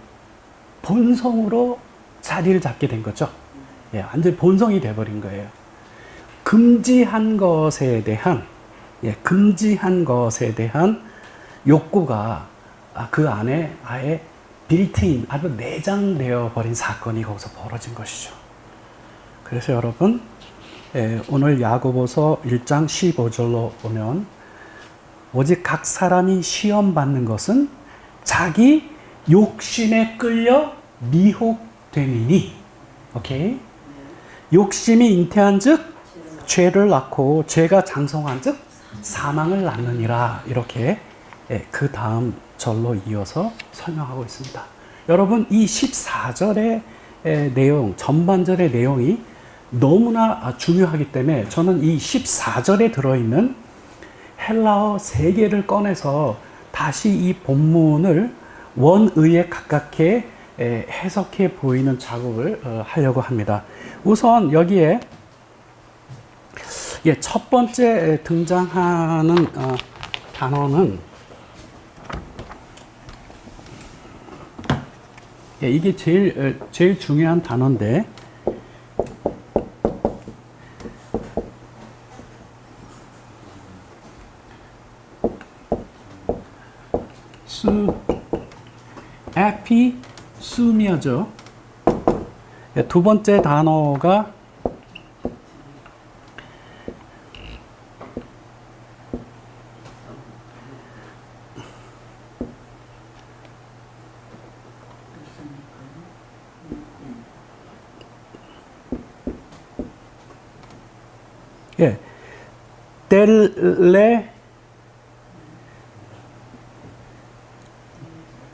본성으로 자리를 잡게 된 거죠. 완전히 본성이 돼버린 거예요. 금지한 것에 대한 욕구가 그 안에 아예 빌트인, 아주 내장되어 버린 사건이 거기서 벌어진 것이죠. 그래서 여러분, 오늘 야고보서 1장 15절로 보면, 오직 각 사람이 시험 받는 것은 자기 욕심에 끌려 미혹됨이니, 오케이? 욕심이 잉태한즉 죄를 낳고 죄가 장성한즉 사망을 낳느니라. 이렇게 그 다음 절로 이어서 설명하고 있습니다. 여러분, 이 14절의 내용, 전반절의 내용이 너무나 중요하기 때문에 저는 이 14절에 들어있는 헬라어 3개를 꺼내서 다시 이 본문을 원의에 가깝게 해석해 보이는 작업을 하려고 합니다. 우선 여기에 첫 번째 등장하는 단어는, 이게 제일 중요한 단어인데, 에피수미아죠. 두 번째 단어가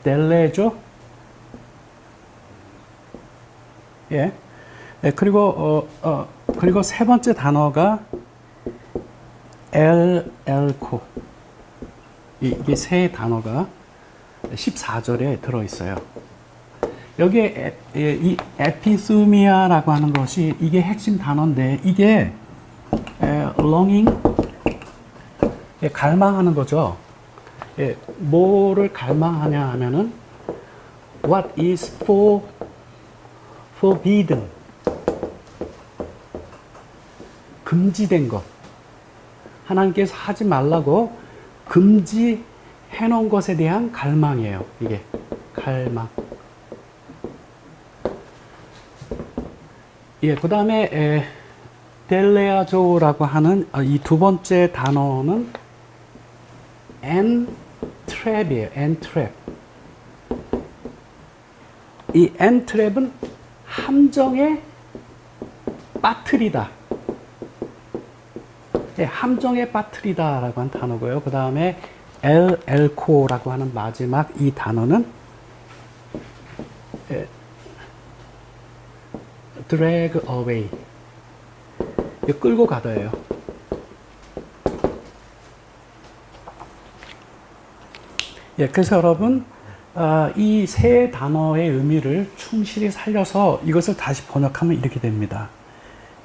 델레죠. 그리고 세 번째 단어가 엘코. 이게 세 단어가 14절에 들어있어요. 여기에 이 에피수미아라고 하는 것이, 이게 핵심 단어인데, 이게 longing, 갈망하는 거죠. 뭐를 갈망하냐 하면은 what is forbidden, 금지된 것, 하나님께서 하지 말라고 금지해 놓은 것에 대한 갈망이에요. 이게 갈망. 그 다음에 델레아조라고 하는 이 두 번째 단어는 entrap이에요. entrap. 이 엔트랩은 함정에 빠뜨리다. 예, 함정에 빠뜨리다 라고 하는 단어고요. 그 다음에 엘코라고 하는 마지막 이 단어는 drag away, 끌고 가다예요. 예, 그래서 여러분 이 세 단어의 의미를 충실히 살려서 이것을 다시 번역하면 이렇게 됩니다.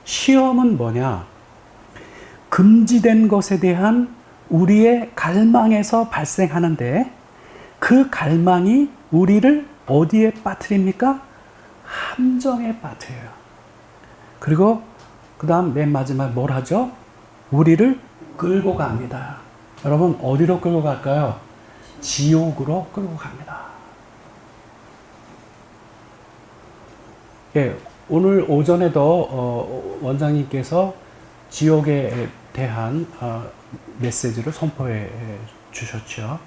시험은 뭐냐? 금지된 것에 대한 우리의 갈망에서 발생하는데 그 갈망이 우리를 어디에 빠뜨립니까? 함정에 빠뜨려요. 그리고 그 다음 맨 마지막 뭘 하죠? 우리를 끌고 갑니다. 여러분 어디로 끌고 갈까요? 지옥으로 끌고 갑니다. 예, 오늘 오전에도 원장님께서 지옥에 대한 메시지를 선포해 주셨죠.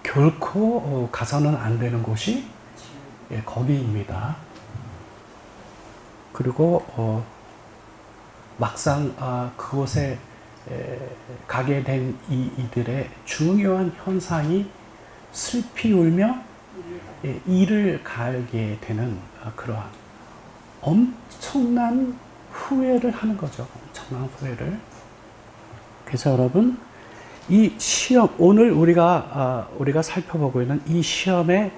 결코 가서는 안 되는 곳이 거기입니다. 그리고 막상 그곳에 가게 된 이들의 중요한 현상이 슬피 울며 이를 갈게 되는 그러한 엄청난 후회를 하는 거죠. 엄청난 후회를. 그래서 여러분 이 시험, 오늘 우리가 살펴보고 있는 이 시험의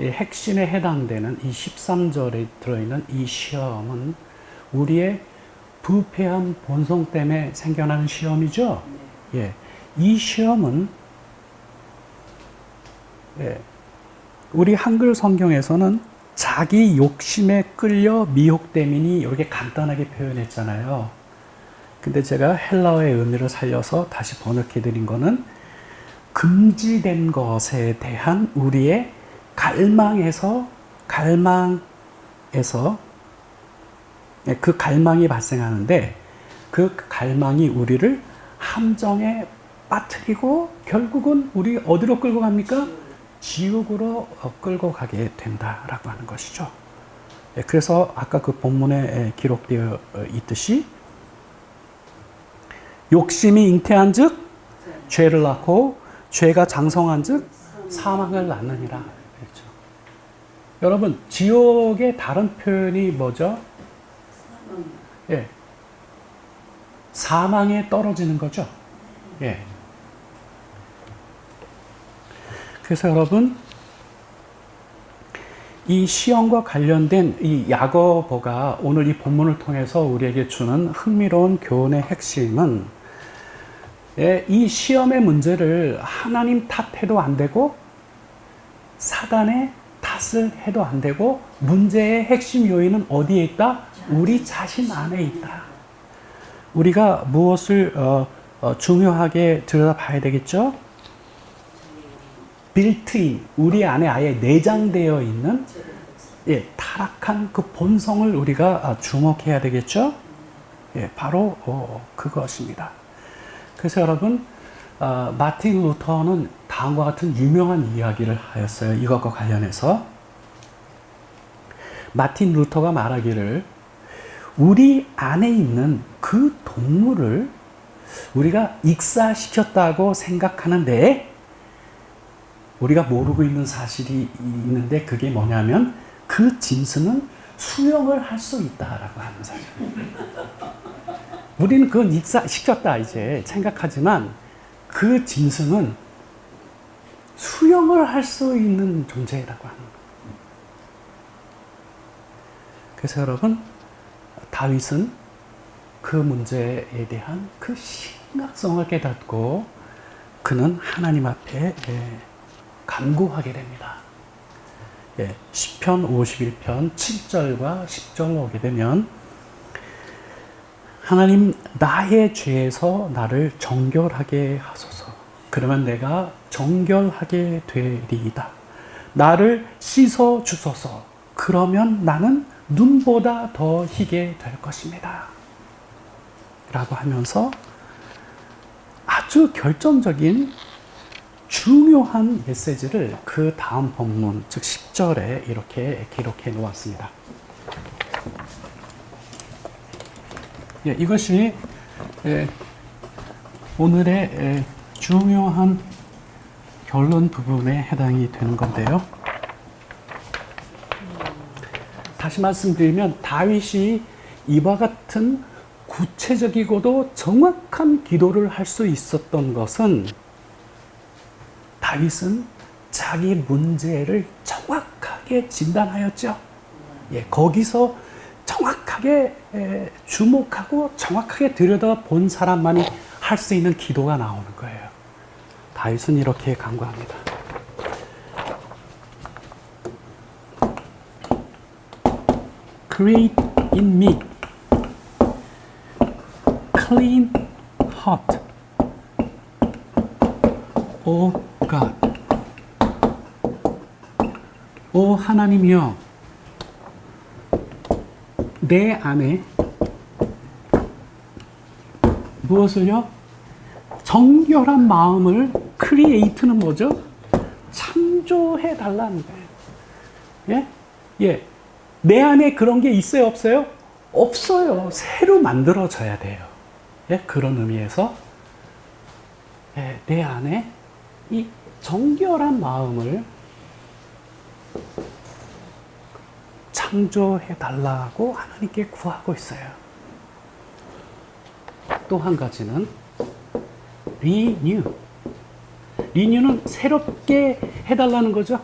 핵심에 해당되는 이 13절에 들어있는 이 시험은 우리의 부패한 본성 때문에 생겨나는 시험이죠. 예, 이 시험은 우리 한글 성경에서는 자기 욕심에 끌려 미혹됨이니 이렇게 간단하게 표현했잖아요. 근데 제가 헬라어의 의미를 살려서 다시 번역해 드린 거는 금지된 것에 대한 우리의 갈망에서 그 갈망이 발생하는데 그 갈망이 우리를 함정에 빠뜨리고 결국은 우리 어디로 끌고 갑니까? 지옥으로 끌고 가게 된다라고 하는 것이죠. 그래서 아까 그 본문에 기록되어 있듯이 욕심이 잉태한 즉 죄를 낳고 죄가 장성한 즉 사망을 낳느니라. 그렇죠. 여러분 지옥의 다른 표현이 뭐죠? 예, 사망에 떨어지는 거죠. 예. 그래서 여러분 이 시험과 관련된 이 야고보가 오늘 이 본문을 통해서 우리에게 주는 흥미로운 교훈의 핵심은 이 시험의 문제를 하나님 탓해도 안 되고 사단의 탓을 해도 안 되고 문제의 핵심 요인은 어디에 있다? 우리 자신 안에 있다. 우리가 무엇을 중요하게 들여다봐야 되겠죠? 빌트인, 우리 안에 아예 내장되어 있는 타락한 그 본성을 우리가 주목해야 되겠죠? 바로 그것입니다. 그래서 여러분 마틴 루터는 다음과 같은 유명한 이야기를 하였어요. 이것과 관련해서 마틴 루터가 말하기를 우리 안에 있는 그 동물을 우리가 익사시켰다고 생각하는데 우리가 모르고 있는 사실이 있는데 그게 뭐냐면 그 짐승은 수영을 할 수 있다라고 하는 사실. 우리는 그건 익사시켰다 이제 생각하지만 그 짐승은 수영을 할 수 있는 존재라고 하는 거예요. 그래서 여러분 다윗은 그 문제에 대한 그 심각성을 깨닫고 그는 하나님 앞에 간구하게 됩니다. 시편 51편 7절과 10절로 오게 되면 하나님 나의 죄에서 나를 정결하게 하소서. 그러면 내가 정결하게 되리이다. 나를 씻어 주소서. 그러면 나는 눈보다 더 희게 될 것입니다. 라고 하면서 아주 결정적인 중요한 메시지를 그 다음 본문, 즉 10절에 이렇게 기록해 놓았습니다. 예, 이것이 오늘의 중요한 결론 부분에 해당이 되는 건데요. 다시 말씀드리면 다윗이 이와 같은 구체적이고도 정확한 기도를 할 수 있었던 것은 다윗은 자기 문제를 정확하게 진단하였죠. 예, 거기서 정확하게 주목하고 정확하게 들여다본 사람만이 할 수 있는 기도가 나오는 거예요. 다윗은 이렇게 간구합니다. Create in me clean heart, O God. 오 하나님이여, 내 안에 무엇을요? 정결한 마음을, 크리에이트는 뭐죠? 창조해 달라는 거예요. 예? 예. 내 안에 그런 게 있어요, 없어요? 없어요. 새로 만들어져야 돼요. 예? 그런 의미에서 예, 내 안에 이 정결한 마음을 창조해 달라고 하나님께 구하고 있어요. 또 한 가지는 renew. renew는 새롭게 해달라는 거죠.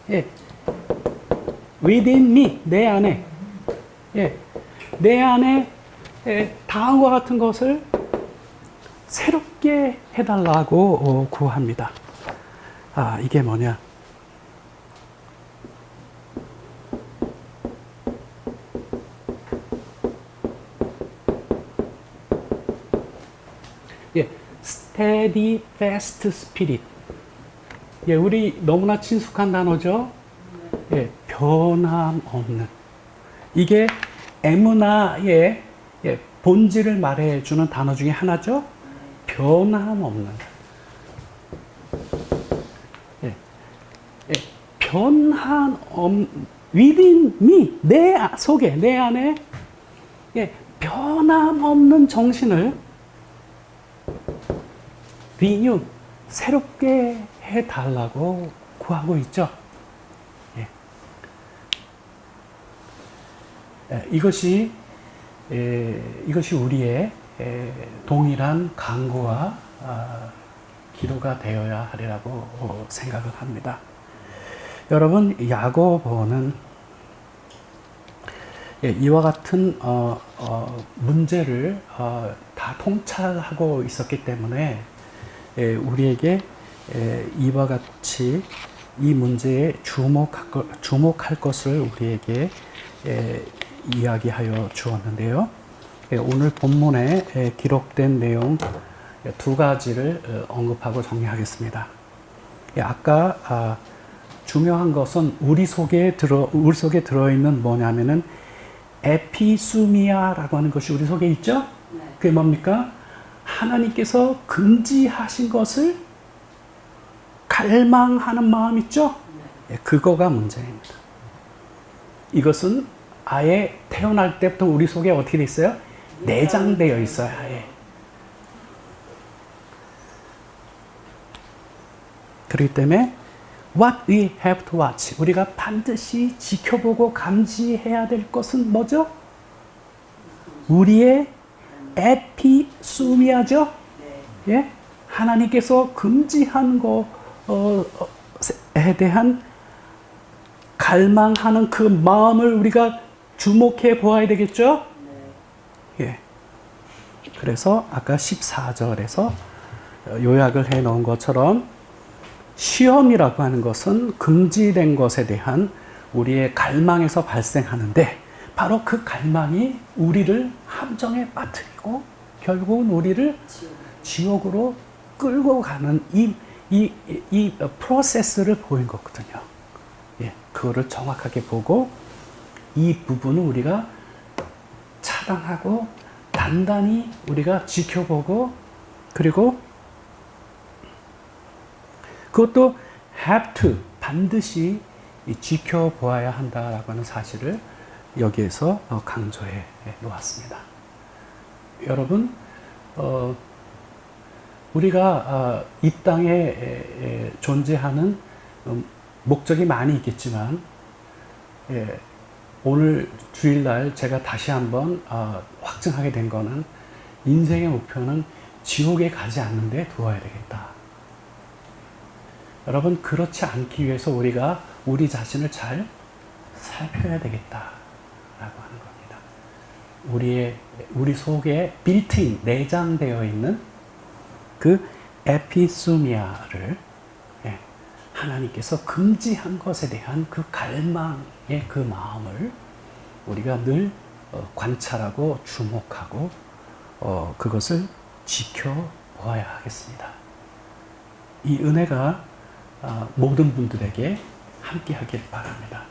예. within me, 내 안에. 예. 내 안에 다음과 같은 것을 새롭게 해달라고 구합니다. 아, 이게 뭐냐? 예, steadfast spirit. 예, 우리 너무나 친숙한 단어죠. 예, 변함없는. 이게 에무나의 본질을 말해주는 단어 중에 하나죠. 변함없는. 예, 예, within me, 내 속에, 내 안에 예, 변함없는 정신을 renew, 새롭게 해달라고 구하고 있죠. 예. 이것이 우리의 동일한 간구와 기도가 되어야 하리라고 생각을 합니다. 여러분, 야고보는 이와 같은 문제를 다 통찰하고 있었기 때문에 우리에게 이와 같이 이 문제에 주목할 것을 우리에게 이야기하여 주었는데요. 오늘 본문에 기록된 내용 두 가지를 언급하고 정리하겠습니다. 아까 중요한 것은 우리 속에 들어있는 뭐냐면은 에피수미아라고 하는 것이 우리 속에 있죠? 그게 뭡니까? 하나님께서 금지하신 것을 갈망하는 마음 있죠? 그거가 문제입니다. 이것은 아예 태어날 때부터 우리 속에 어떻게 돼 있어요? 내장되어 있어요. 아예. 그렇기 때문에 what we have to watch, 우리가 반드시 지켜보고 감지해야 될 것은 뭐죠? 우리의 에피수미아죠. 예? 하나님께서 금지한 것에 대한 갈망하는 그 마음을 우리가 주목해 보아야 되겠죠? 예. 그래서 아까 14절에서 요약을 해 놓은 것처럼 시험이라고 하는 것은 금지된 것에 대한 우리의 갈망에서 발생하는데, 바로 그 갈망이 우리를 함정에 빠뜨리고 결국은 우리를 지옥으로 끌고 가는 이 프로세스를 보인 거거든요. 예, 그거를 정확하게 보고 이 부분을 우리가 차단하고 단단히 우리가 지켜보고, 그리고 그것도 have to, 반드시 지켜보아야 한다라고 하는 사실을 여기에서 강조해 놓았습니다. 여러분, 우리가 이 땅에 존재하는 목적이 많이 있겠지만, 오늘 주일날 제가 다시 한번 확증하게 된 거는, 인생의 목표는 지옥에 가지 않는 데 두어야 되겠다. 여러분, 그렇지 않기 위해서 우리가 우리 자신을 잘 살펴야 되겠다라고 하는 겁니다. 우리 속에 빌트인, 내장되어 있는 그 에피수미아를 하나님께서 금지한 것에 대한 그 갈망의 그 마음을 우리가 늘 관찰하고 주목하고 그것을 지켜보아야 하겠습니다. 이 은혜가 모든 분들에게 함께 하길 바랍니다.